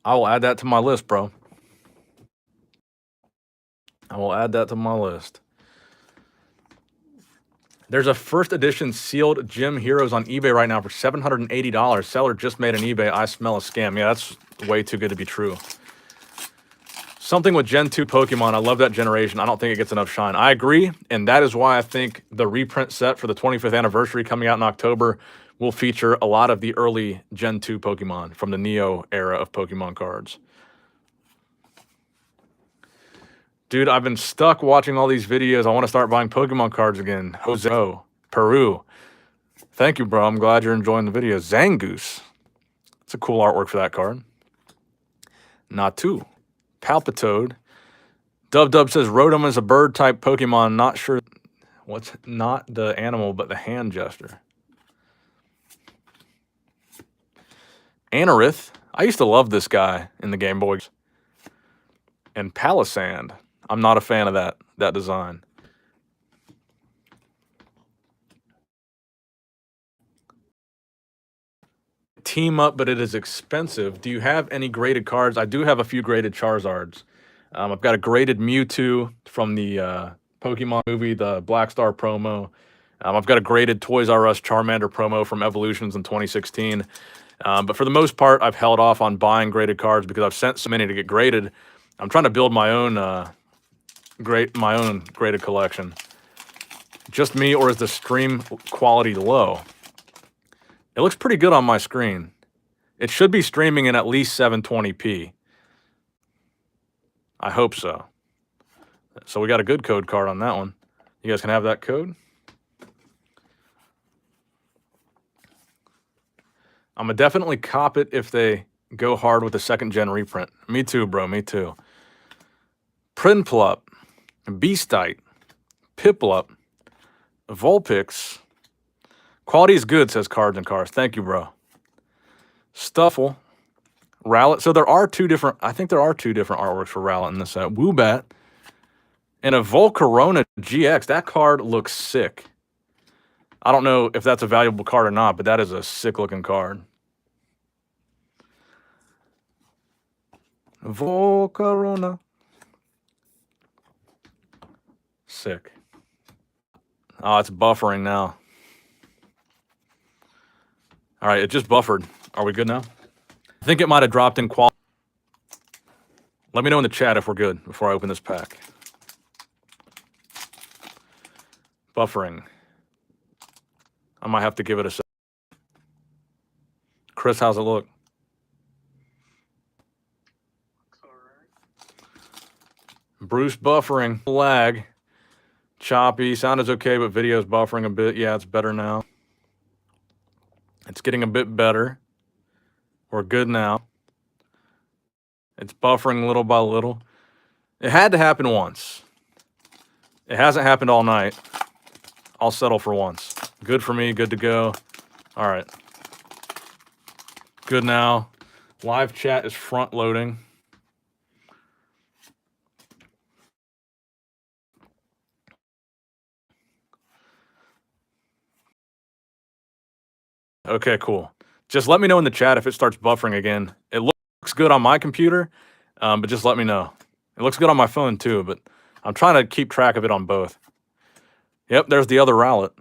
I will add that to my list, bro. I will add that to my list. There's a first edition sealed Gym Heroes on eBay right now for $780. Seller just made an eBay. I smell a scam. Yeah, that's way too good to be true. Something with Gen 2 Pokemon. I love that generation. I don't think it gets enough shine. I agree, and that is why I think the reprint set for the 25th anniversary coming out in October will feature a lot of the early Gen 2 Pokemon from the Neo era of Pokemon cards. Dude, I've been stuck watching all these videos. I want to start buying Pokemon cards again. Jose, Peru. Thank you, bro. I'm glad you're enjoying the video. Zangoose. It's a cool artwork for that card. Natu. Palpitoad. Dub says Rotom is a bird-type Pokemon. Not sure what's not the animal, but the hand gesture. Anorith. I used to love this guy in the Game Boys. And Palisand. I'm not a fan of that design. Team up, but it is expensive. Do you have any graded cards? I do have a few graded Charizards. I've got a graded Mewtwo from the Pokemon movie, the Black Star promo. I've got a graded Toys R Us Charmander promo from Evolutions in 2016. But for the most part, I've held off on buying graded cards because I've sent so many to get graded. I'm trying to build my own graded collection. Just me, or is the stream quality low? It looks pretty good on my screen. It should be streaming in at least 720p. I hope so. So we got a good code card on that one. You guys can have that code. I'm going to definitely cop it if they go hard with the second gen reprint. Me too, bro. Me too. Prinplup. Beastite. Piplup. Vulpix. Quality is good, says Cards and Cars. Thank you, bro. Stuffle. Rowlet. So there are two different, I think there are two different artworks for Rowlet in this set. Woobat. And a Volcarona GX. That card looks sick. I don't know if that's a valuable card or not, but that is a sick looking card. Volcarona. Sick. Oh, it's buffering now. All right, it just buffered. Are we good now? I think it might have dropped in quality. Let me know in the chat if we're good before I open this pack. Buffering. I might have to give it a sec. Chris, how's it look? Looks alright. Bruce buffering. Lag. Choppy. Sound is okay, but video's buffering a bit. Yeah, it's better now. It's getting a bit better. We're good now. It's buffering little by little. It had to happen once. It hasn't happened all night. I'll settle for once. Good for me. Good to go. All right. Good now. Live chat is front loading. Okay, cool. Just let me know in the chat if it starts buffering again. It looks good on my computer, but just let me know. It looks good on my phone too, but I'm trying to keep track of it on both. Yep, there's the other Rowlet.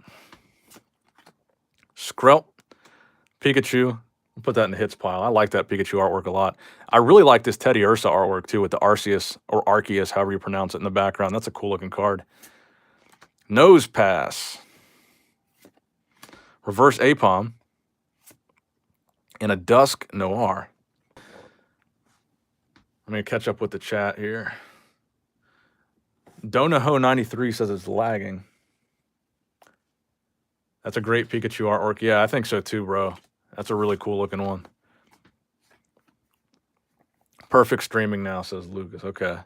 Skrelp. Pikachu. We'll put that in the hits pile. I like that Pikachu artwork a lot. I really like this Teddy Ursa artwork too with the Arceus or Arceus, however you pronounce it, in the background. That's a cool looking card. Nose Pass. Reverse Apom. And a Dusk Noir. I'm going to catch up with the chat here. Donaho93 says it's lagging. That's a great Pikachu artwork. Yeah, I think so too, bro. That's a really cool looking one. Perfect streaming now, says Lucas. Okay.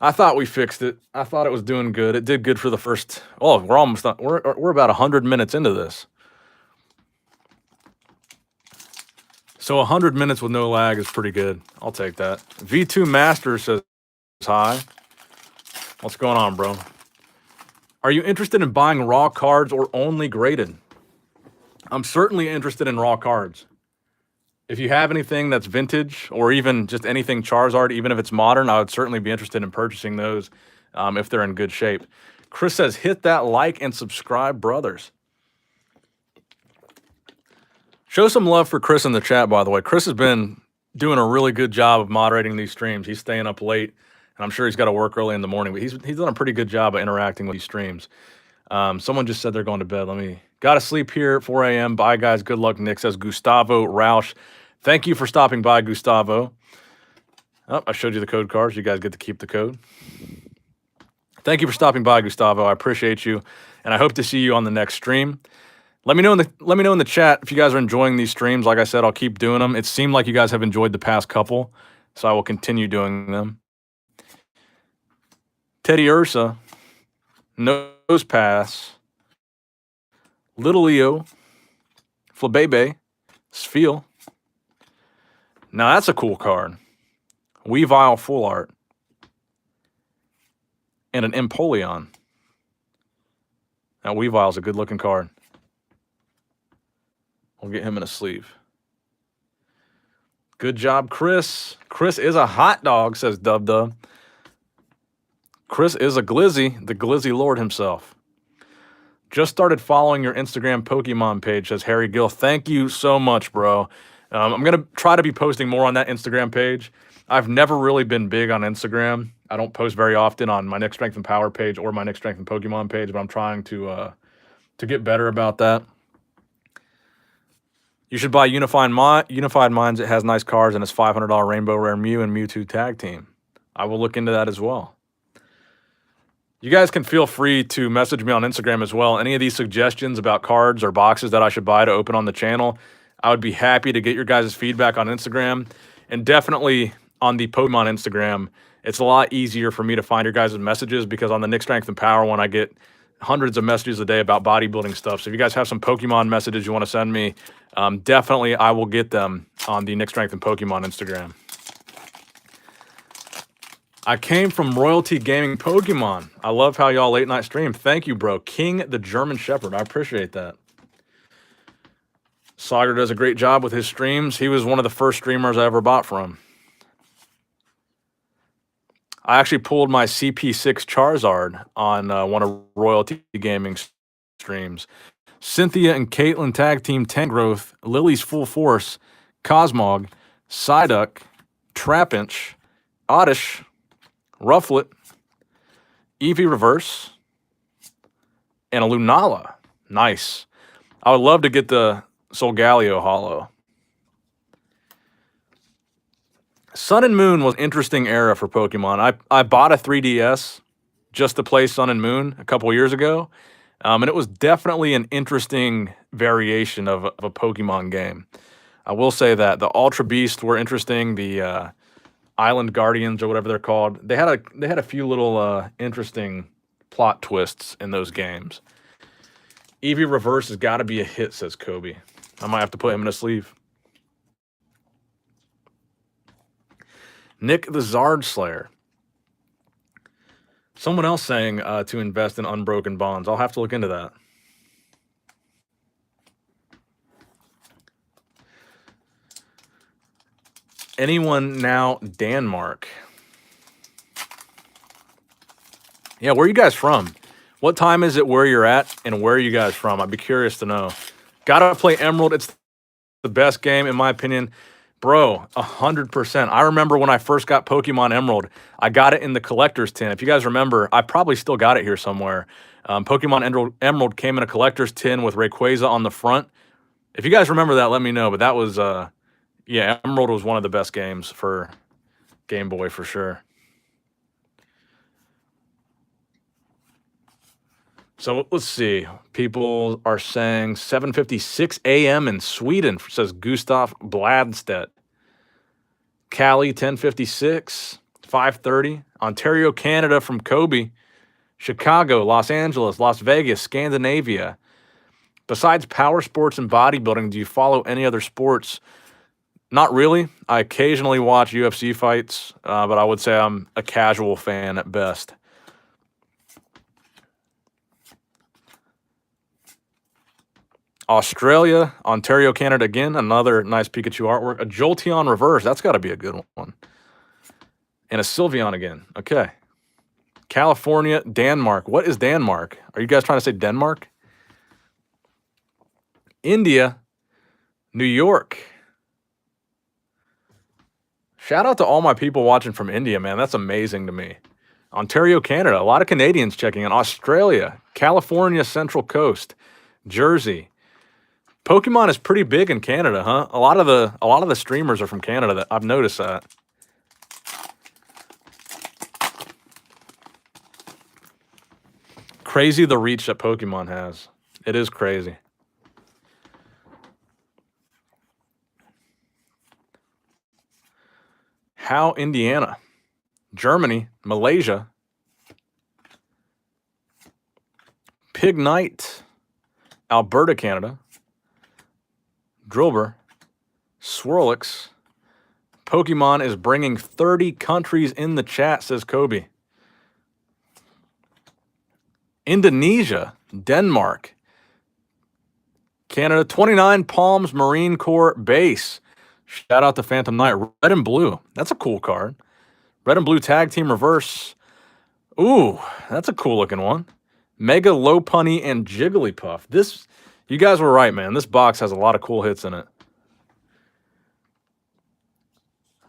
I thought we fixed it. I thought it was doing good. It did good for the first... Oh, we're almost done. We're about 100 minutes into this. So 100 minutes with no lag is pretty good. I'll take that. V2 Master says hi. What's going on, bro? Are you interested in buying raw cards or only graded? I'm certainly interested in raw cards. If you have anything that's vintage or even just anything Charizard, even if it's modern, I would certainly be interested in purchasing those if they're in good shape. Chris says, hit that like and subscribe, brothers. Show some love for Chris in the chat, by the way. Chris has been doing a really good job of moderating these streams. He's staying up late, and I'm sure he's got to work early in the morning, but he's done a pretty good job of interacting with these streams. Someone just said they're going to bed. Got to sleep here at 4 a.m. Bye, guys. Good luck, Nick, says Gustavo Rausch. Thank you for stopping by, Gustavo. Oh, I showed you the code cards. You guys get to keep the code. Thank you for stopping by, Gustavo. I appreciate you, and I hope to see you on the next stream. Let me know in the chat if you guys are enjoying these streams. Like I said, I'll keep doing them. It seemed like you guys have enjoyed the past couple, so I will continue doing them. Teddy Ursa, Nose Pass, Little Leo, Flabebe, Sfeel. Now that's a cool card. Weavile Full Art. And an Empoleon. Now Weavile's a good looking card. We'll get him in a sleeve. Good job, Chris. Chris is a hot dog, says Dub Dub. Chris is a glizzy, the glizzy lord himself. Just started following your Instagram Pokemon page, says Harry Gill. Thank you so much, bro. I'm going to try to be posting more on that Instagram page. I've never really been big on Instagram. I don't post very often on my Nick Strength and Power page or my Nick Strength and Pokemon page, but I'm trying to get better about that. You should buy Unified Minds. It has nice cards and it's $500 Rainbow Rare Mew and Mewtwo Tag Team. I will look into that as well. You guys can feel free to message me on Instagram as well. Any of these suggestions about cards or boxes that I should buy to open on the channel, I would be happy to get your guys' feedback on Instagram. And definitely on the Pokemon Instagram, it's a lot easier for me to find your guys' messages because on the Nick Strength and Power one, I get hundreds of messages a day about bodybuilding stuff. So if you guys have some Pokemon messages you want to send me, definitely I will get them on the Nick Strength and Pokemon Instagram. I came from Royalty Gaming Pokemon. I love how y'all late night stream. Thank you, bro. King the German Shepherd. I appreciate that. Sagar does a great job with his streams. He was one of the first streamers I ever bought from. I actually pulled my CP6 Charizard on one of Royalty Gaming streams. Cynthia and Caitlin Tag Team Tangrowth, Lily's Full Force, Cosmog, Psyduck, Trapinch, Oddish, Rufflet, Eevee Reverse, and a Lunala. Nice. I would love to get the Solgaleo Holo. Sun and Moon was an interesting era for Pokemon. I bought a 3DS just to play Sun and Moon a couple years ago, and it was definitely an interesting variation of a Pokemon game. I will say that the Ultra Beasts were interesting. The Island Guardians or whatever they're called, they had a few little interesting plot twists in those games. Eevee Reverse has got to be a hit, says Kobe. I might have to put him in a sleeve. Nick the Zard Slayer. Someone else saying to invest in Unbroken Bonds. I'll have to look into that. Anyone now Denmark? Yeah, where are you guys from? What time is it where you're at, and where are you guys from? I'd be curious to know. Gotta play Emerald. It's the best game, in my opinion. Bro, 100%. I remember when I first got Pokemon Emerald, I got it in the collector's tin. If you guys remember, I probably still got it here somewhere. Pokemon Emerald came in a collector's tin with Rayquaza on the front. If you guys remember that, let me know. But that was, yeah, Emerald was one of the best games for Game Boy for sure. So let's see. People are saying 7:56 a.m. in Sweden, says Gustav Bladstedt. Cali, 10:56, 5:30. Ontario, Canada from Kobe. Chicago, Los Angeles, Las Vegas, Scandinavia. Besides power sports and bodybuilding, do you follow any other sports? Not really. I occasionally watch UFC fights, but I would say I'm a casual fan at best. Australia, Ontario, Canada again. Another nice Pikachu artwork. A Jolteon Reverse. That's got to be a good one. And a Sylveon again. Okay. California, Denmark. What is Denmark? Are you guys trying to say Denmark? India, New York. Shout out to all my people watching from India, man. That's amazing to me. Ontario, Canada. A lot of Canadians checking in. Australia, California, Central Coast, Jersey. Pokemon is pretty big in Canada, huh? A lot of the streamers are from Canada. That I've noticed that. Crazy the reach that Pokemon has. It is crazy. How Indiana, Germany, Malaysia, Pig Knight, Alberta, Canada, Drilber, Swirlix. Pokemon is bringing 30 countries in the chat, says Kobe. Indonesia, Denmark, Canada, 29 Palms Marine Corps Base. Shout out to Phantom Knight. Red and blue. That's a cool card. Red and blue tag team reverse. Ooh, that's a cool looking one. Mega Lopunny and Jigglypuff. This, you guys were right, man. This box has a lot of cool hits in it.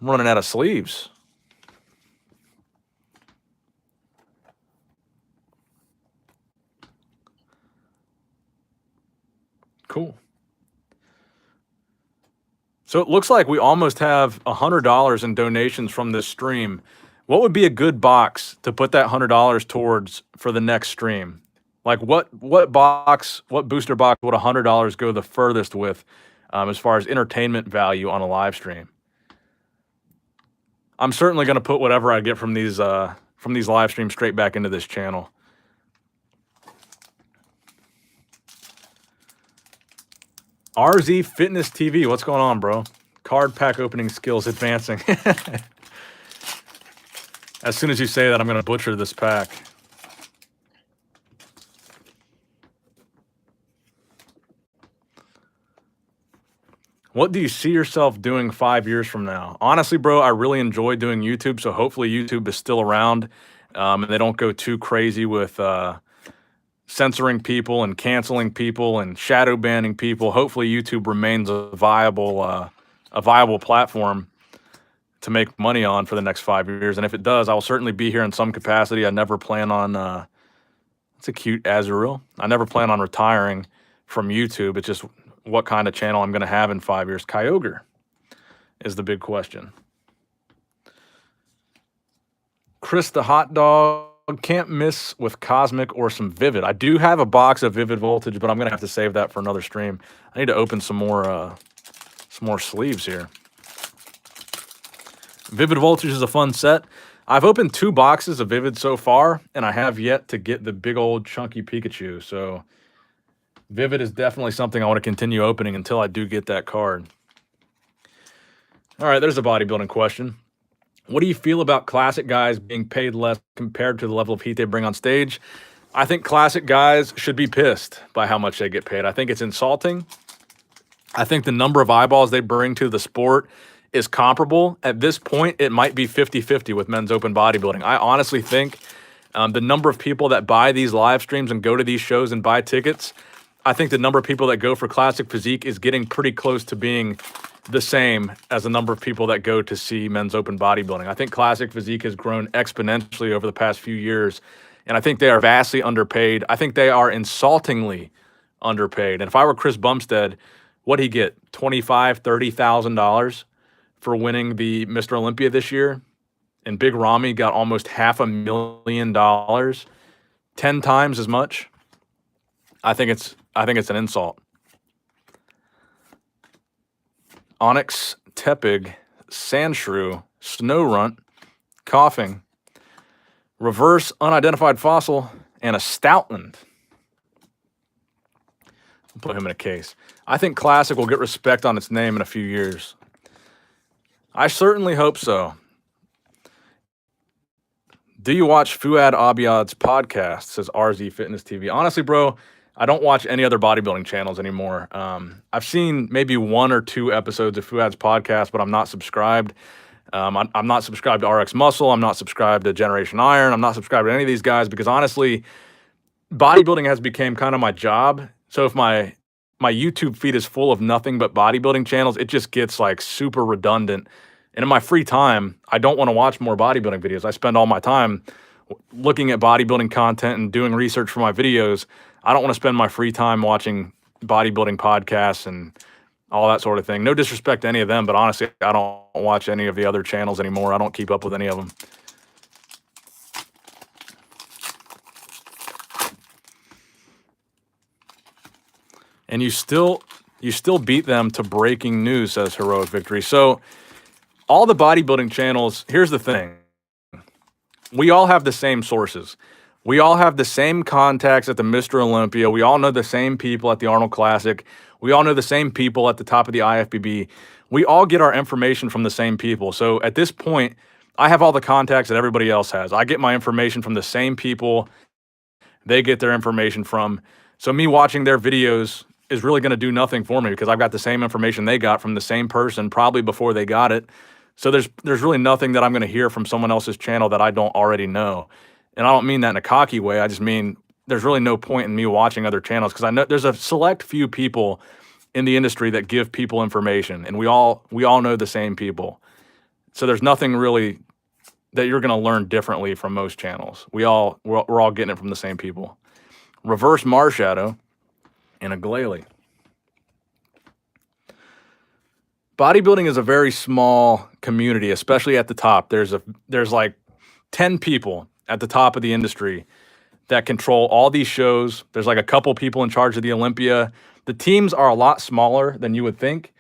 I'm running out of sleeves. Cool. So it looks like we almost have $100 in donations from this stream. What would be a good box to put that $100 towards for the next stream? Like what booster box would $100 go the furthest with as far as entertainment value on a live stream? I'm certainly going to put whatever I get from these live streams straight back into this channel. RZ Fitness TV, what's going on, bro? Card pack opening skills advancing. As soon as you say that, I'm going to butcher this pack. What do you see yourself doing 5 years from now? Honestly, bro, I really enjoy doing YouTube, so hopefully YouTube is still around and they don't go too crazy with censoring people and canceling people and shadow banning people. Hopefully YouTube remains a viable platform to make money on for the next 5 years. And if it does, I will certainly be here in some capacity. I never plan on, it's a cute Azurill. I never plan on retiring from YouTube. It's just what kind of channel I'm going to have in 5 years. Kyogre is the big question. Chris the Hot Dog. Can't miss with Cosmic or some Vivid. I do have a box of Vivid Voltage, but I'm gonna have to save that for another stream. I need to open some more sleeves here. Vivid Voltage is a fun set. I've opened 2 boxes of Vivid so far, and I have yet to get the big old chunky Pikachu. So Vivid is definitely something I want to continue opening until I do get that card. All right, there's a bodybuilding question. What do you feel about classic guys being paid less compared to the level of heat they bring on stage? I think classic guys should be pissed by how much they get paid. I think it's insulting. I think the number of eyeballs they bring to the sport is comparable. At this point, it might be 50-50 with men's open bodybuilding. I honestly think the number of people that buy these live streams and go to these shows and buy tickets, I think the number of people that go for classic physique is getting pretty close to being the same as the number of people that go to see men's open bodybuilding. I think classic physique has grown exponentially over the past few years, and I think they are vastly underpaid. I think they are insultingly underpaid. And if I were Chris Bumstead, what'd he get? $25,000, $30,000 for winning the Mr. Olympia this year? And Big Ramy got almost $500,000, 10 times as much. I think it's an insult. Onyx, Tepig, Sandshrew, Snowrunt, Coughing, Reverse Unidentified Fossil, and a Stoutland. I'll put him in a case. I think Classic will get respect on its name in a few years. I certainly hope so. Do you watch Fuad Abiad's podcast, says RZ Fitness TV? Honestly, bro, I don't watch any other bodybuilding channels anymore. I've seen maybe 1 or 2 episodes of Fuad's podcast, but I'm not subscribed. I'm not subscribed to RX Muscle. I'm not subscribed to Generation Iron. I'm not subscribed to any of these guys because honestly, bodybuilding has become kind of my job. So if my YouTube feed is full of nothing but bodybuilding channels, it just gets like super redundant. And in my free time, I don't want to watch more bodybuilding videos. I spend all my time looking at bodybuilding content and doing research for my videos. I don't want to spend my free time watching bodybuilding podcasts and all that sort of thing. No disrespect to any of them, but honestly, I don't watch any of the other channels anymore. I don't keep up with any of them. And you still beat them to breaking news, says Heroic Victory. So all the bodybuilding channels, here's the thing. We all have the same sources. We all have the same contacts at the Mr. Olympia. We all know the same people at the Arnold Classic. We all know the same people at the top of the IFBB. We all get our information from the same people. So at this point, I have all the contacts that everybody else has. I get my information from the same people they get their information from. So me watching their videos is really going to do nothing for me because I've got the same information they got from the same person probably before they got it. So there's really nothing that I'm going to hear from someone else's channel that I don't already know. And I don't mean that in a cocky way. I just mean there's really no point in me watching other channels because I know there's a select few people in the industry that give people information, and we all know the same people. So there's nothing really that you're going to learn differently from most channels. We're all getting it from the same people. Reverse Marshadow and a Glalie. Bodybuilding is a very small community, especially at the top. There's like 10 people at the top of the industry that control all these shows. There's like a couple people in charge of the Olympia. The teams are a lot smaller than you would think,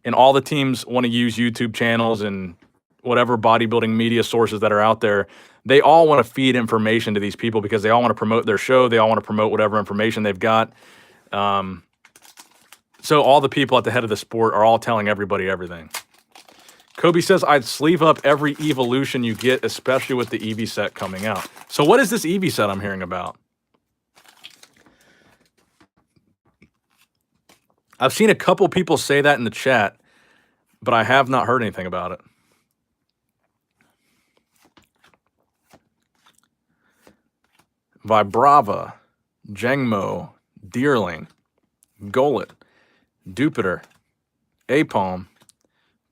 and all the teams want to use YouTube channels and whatever bodybuilding media sources that are out there. They all want to feed information to these people because they all want to promote their show. They all want to promote whatever information they've got. So all the people at the head of the sport are all telling everybody everything. Kobe says, I'd sleeve up every evolution you get, especially with the Eevee set coming out. So what is this Eevee set I'm hearing about? I've seen a couple people say that in the chat, but I have not heard anything about it. Vibrava, Jengmo, Deerling, Golet, Jupiter, Apalm,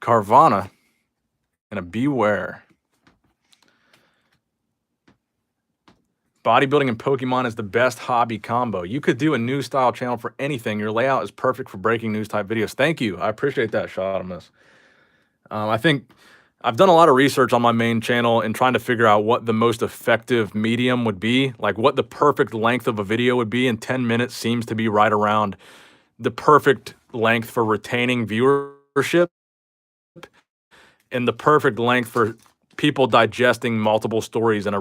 Carvana, and a Beware. Bodybuilding and Pokemon is the best hobby combo. You could do a new style channel for anything. Your layout is perfect for breaking news type videos. Thank you. I appreciate that, Shadamus. I think I've done a lot of research on my main channel and trying to figure out what the most effective medium would be, like what the perfect length of a video would be, and 10 minutes seems to be right around the perfect length for retaining viewership and the perfect length for people digesting multiple stories in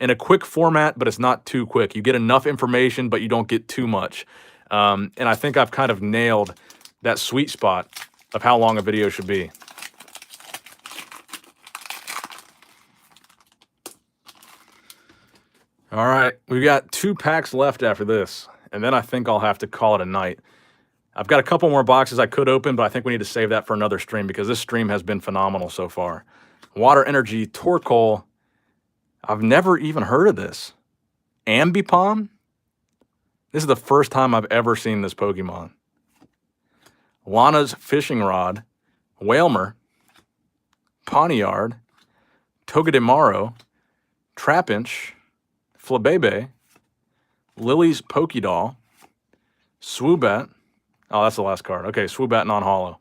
a quick format, but it's not too quick. You get enough information, but you don't get too much. And I think I've kind of nailed that sweet spot of how long a video should be. All right, we've got 2 packs left after this, and then I think I'll have to call it a night. I've got a couple more boxes I could open, but I think we need to save that for another stream because this stream has been phenomenal so far. Water Energy, Torkoal. I've never even heard of this. Ambipom? This is the first time I've ever seen this Pokemon. Lana's Fishing Rod, Whalmer, Pawniard, Togedemaru, Trapinch, Flabebe, Lily's Pokédoll, Swoobat. Oh, that's the last card. Okay, Swoobat non-holo.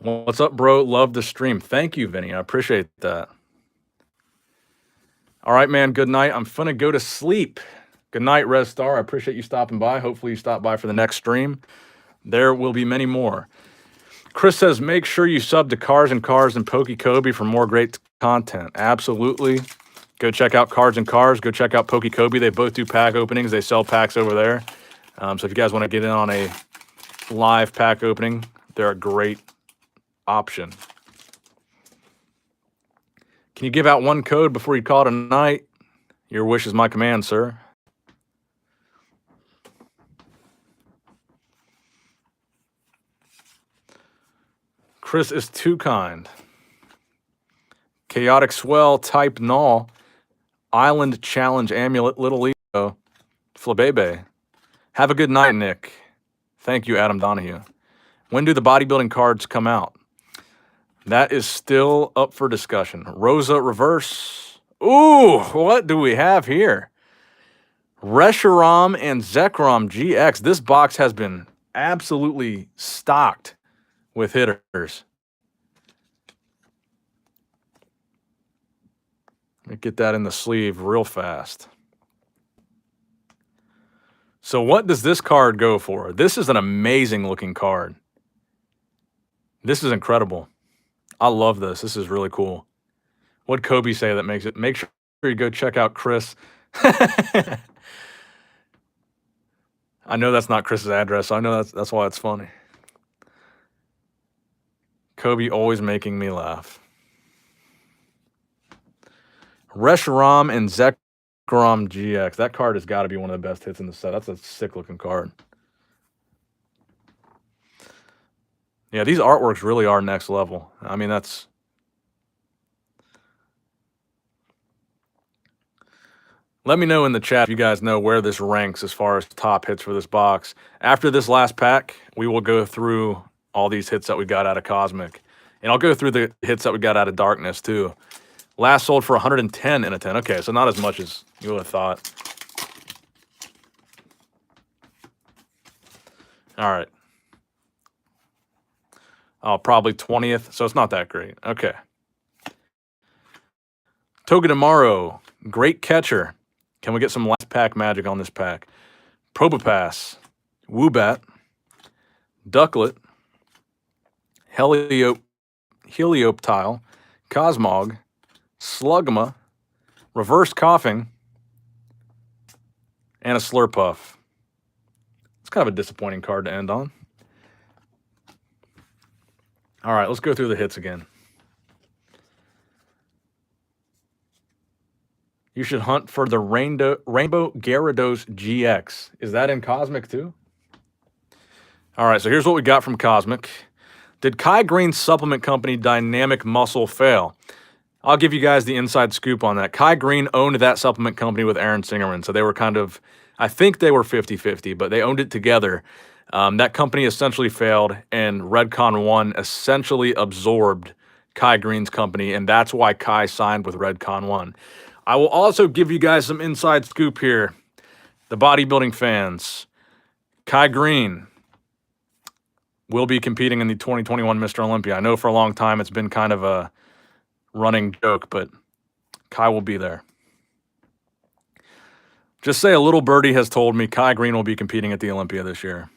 What's up, bro? Love the stream. Thank you, Vinny. I appreciate that. All right, man. Good night. I'm finna go to sleep. Good night, Red Star. I appreciate you stopping by. Hopefully you stop by for the next stream. There will be many more. Chris says, make sure you sub to Cars and Cars and PokeKobe for more great content. Absolutely. Go check out Cards and Cars. Go check out PokeKobe. They both do pack openings. They sell packs over there. So if you guys want to get in on a live pack opening, they're a great option. Can you give out one code before you call it a night? Your wish is my command, sir. Chris is too kind. Chaotic Swell, Type Null, Island Challenge Amulet, Little Ego, Flabebe. Have a good night, Nick. Thank you, Adam Donahue. When do the bodybuilding cards come out? That is still up for discussion. Rosa Reverse. Ooh, what do we have here? Reshiram and Zekrom GX. This box has been absolutely stocked with hitters. Let me get that in the sleeve real fast. So what does this card go for? This is an amazing looking card. This is incredible. I love this. This is really cool. What'd Kobe say that makes it? Make sure you go check out Chris. I know that's not Chris's address, so I know that's why it's funny. Kobe always making me laugh. Reshiram and Zekrom GX. That card has got to be one of the best hits in the set. That's a sick-looking card. Yeah, these artworks really are next level. I mean, that's... Let me know in the chat if you guys know where this ranks as far as top hits for this box. After this last pack, we will go through all these hits that we got out of Cosmic. And I'll go through the hits that we got out of Darkness, too. Last sold for 110 in a 10. Okay, so not as much as you would have thought. All right. Oh, probably 20th, so it's not that great. Okay. Togedemaru, great catcher. Can we get some last pack magic on this pack? Probopass, Woobat, Ducklet, Helioptile, Cosmog, Slugma, Reverse Coughing, and a Slurpuff. It's kind of a disappointing card to end on. All right, let's go through the hits again. You should hunt for the Rainbow Gyarados GX. Is that in Cosmic too? All right, so here's what we got from Cosmic. Did Kai Green's supplement company Dynamic Muscle fail? I'll give you guys the inside scoop on that. Kai Green owned that supplement company with Aaron Singerman, so they were kind of, I think they were 50-50, but they owned it together. That company essentially failed, and Redcon 1 essentially absorbed Kai Green's company, and that's why Kai signed with Redcon 1. I will also give you guys some inside scoop here. The bodybuilding fans, Kai Green will be competing in the 2021 Mr. Olympia. I know for a long time it's been kind of a running joke, but Kai will be there. Just say a little birdie has told me Kai Green will be competing at the Olympia this year.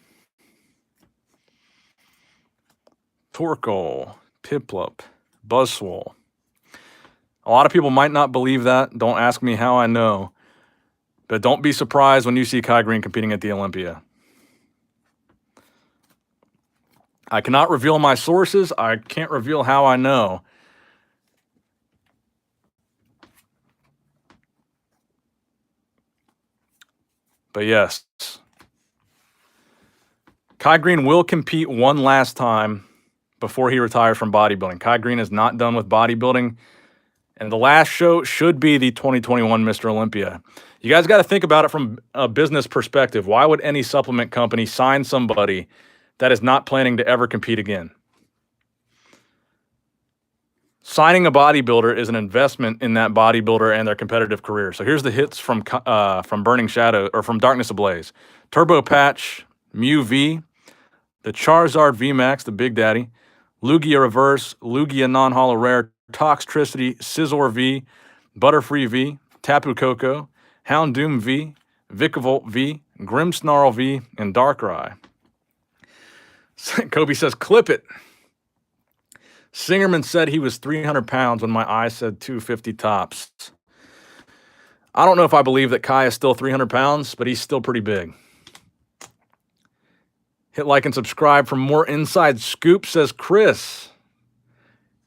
Torkoal, Piplup, Buzzswole. A lot of people might not believe that. Don't ask me how I know. But don't be surprised when you see Kai Green competing at the Olympia. I cannot reveal my sources. I can't reveal how I know. But yes, Kai Green will compete one last time before he retires from bodybuilding. Kai Green is not done with bodybuilding, and the last show should be the 2021 Mr. Olympia. You guys got to think about it from a business perspective. Why would any supplement company sign somebody that is not planning to ever compete again? Signing a bodybuilder is an investment in that bodybuilder and their competitive career. So here's the hits from Burning Shadow, or from Darkness Ablaze. Turbo Patch, Mew V, the Charizard VMAX, the Big Daddy, Lugia Reverse, Lugia Non-Holo Rare, Toxtricity, Scizor V, Butterfree V, Tapu Koko, Houndoom V, Vikavolt V, Grimmsnarl V, and Darkrai. Kobe says, clip it. Singerman said he was 300 pounds when my eyes said 250 tops. I don't know if I believe that Kai is still 300 pounds, but he's still pretty big. Hit like and subscribe for more inside scoop, says Chris.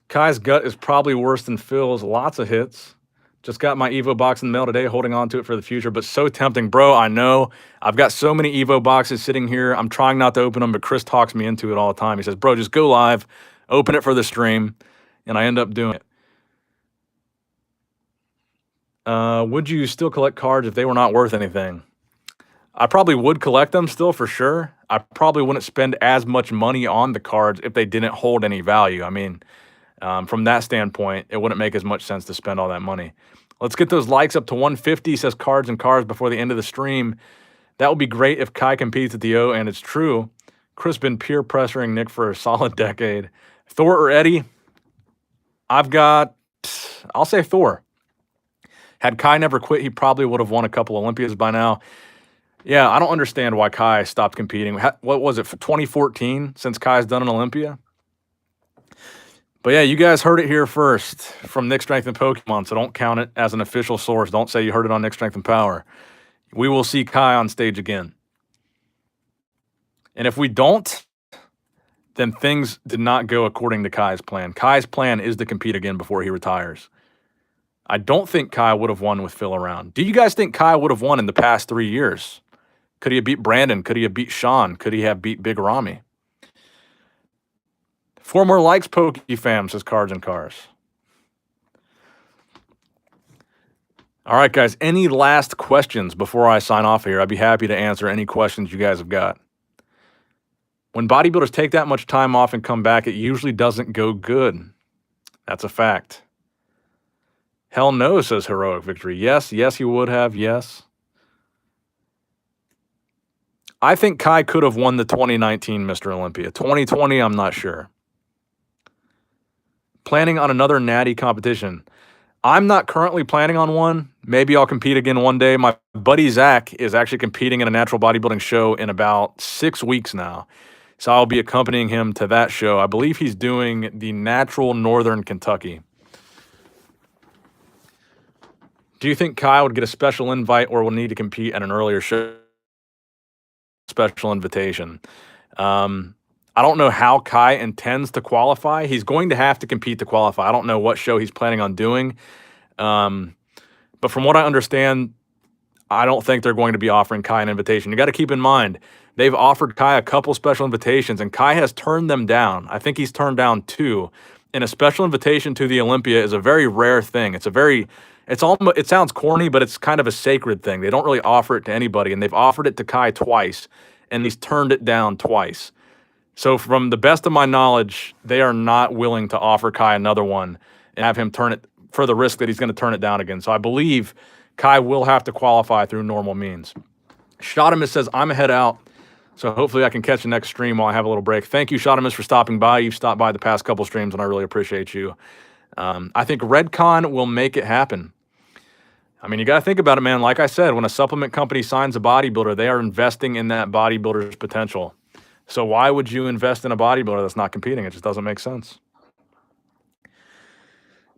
Kai's gut is probably worse than Phil's. Lots of hits. Just got my Evo box in the mail today, holding on to it for the future, but so tempting. Bro, I know. I've got so many Evo boxes sitting here. I'm trying not to open them, but Chris talks me into it all the time. He says, bro, just go live, open it for the stream, and I end up doing it. Would you still collect cards if they were not worth anything? I probably would collect them still for sure. I probably wouldn't spend as much money on the cards if they didn't hold any value. I mean, from that standpoint, it wouldn't make as much sense to spend all that money. Let's get those likes up to 150, says Cards and Cars before the end of the stream. That would be great if Kai competes at the O, and it's true. Chris been peer pressuring Nick for a solid decade. Thor or Eddie? I'll say Thor. Had Kai never quit, he probably would have won a couple Olympias by now. Yeah, I don't understand why Kai stopped competing. What was it, for 2014 since Kai's done an Olympia? But yeah, you guys heard it here first from Nick Strength and Pokemon, so don't count it as an official source. Don't say you heard it on Nick Strength and Power. We will see Kai on stage again. And if we don't, then things did not go according to Kai's plan. Kai's plan is to compete again before he retires. I don't think Kai would have won with Phil around. Do you guys think Kai would have won in the past 3 years? Could he have beat Brandon? Could he have beat Sean? Could he have beat Big Rami? 4 more likes, PokeFam, says Cards and Cars. All right, guys, any last questions before I sign off here? I'd be happy to answer any questions you guys have got. When bodybuilders take that much time off and come back, it usually doesn't go good. That's a fact. Hell no, says Heroic Victory. Yes, he would have, yes. I think Kai could have won the 2019 Mr. Olympia. 2020, I'm not sure. Planning on another natty competition. I'm not currently planning on one. Maybe I'll compete again one day. My buddy Zach is actually competing in a natural bodybuilding show in about 6 weeks now. So I'll be accompanying him to that show. I believe he's doing the Natural Northern Kentucky. Do you think Kai would get a special invite or will need to compete at an earlier show? Special invitation. I don't know how Kai intends to qualify. He's going to have to compete to qualify. I don't know what show he's planning on doing. But from what I understand, I don't think they're going to be offering Kai an invitation. You got to keep in mind, they've offered Kai a couple special invitations, and Kai has turned them down. I think he's turned down 2. And a special invitation to the Olympia is a very rare thing. It sounds corny, but it's kind of a sacred thing. They don't really offer it to anybody, and they've offered it to Kai twice, and he's turned it down twice. So from the best of my knowledge, they are not willing to offer Kai another one and have him turn it for the risk that he's going to turn it down again. So I believe Kai will have to qualify through normal means. Shotimus says, I'm a head out, so hopefully I can catch the next stream while I have a little break. Thank you, Shotimus, for stopping by. You've stopped by the past couple streams, and I really appreciate you. I think Redcon will make it happen. I mean, you got to think about it, man. Like I said, when a supplement company signs a bodybuilder, they are investing in that bodybuilder's potential. So why would you invest in a bodybuilder that's not competing? It just doesn't make sense.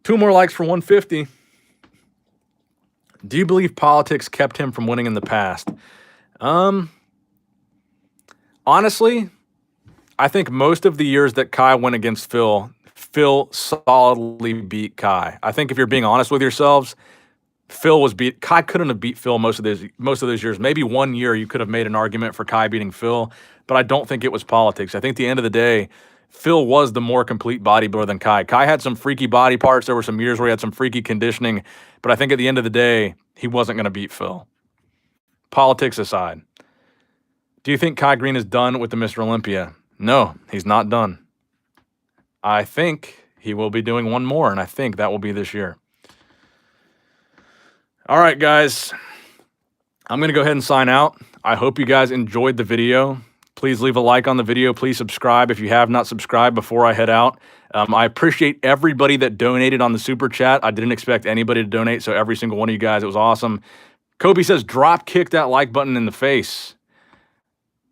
2 more likes for 150. Do you believe politics kept him from winning in the past? Honestly, I think most of the years that Kai went against Phil solidly beat Kai. I think if you're being honest with yourselves, Kai couldn't have beat Phil most of those years. Maybe 1 year you could have made an argument for Kai beating Phil, but I don't think it was politics. I think at the end of the day, Phil was the more complete bodybuilder than Kai. Kai had some freaky body parts. There were some years where he had some freaky conditioning, but I think at the end of the day, he wasn't going to beat Phil. Politics aside. Do you think Kai Green is done with the Mr. Olympia? No, he's not done. I think he will be doing one more, and I think that will be this year. All right, guys. I'm going to go ahead and sign out. I hope you guys enjoyed the video. Please leave a like on the video. Please subscribe if you have not subscribed before I head out. I appreciate everybody that donated on the Super Chat. I didn't expect anybody to donate, so every single one of you guys, it was awesome. Kobe says, drop kick that like button in the face.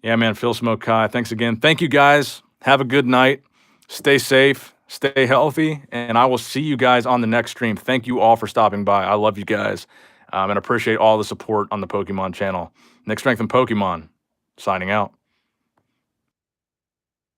Yeah, man, Phil Smoke Kai. Thanks again. Thank you, guys. Have a good night. Stay safe. Stay healthy. And I will see you guys on the next stream. Thank you all for stopping by. I love you guys. And appreciate all the support on the Pokemon channel. Nick Strength and Pokemon, signing out.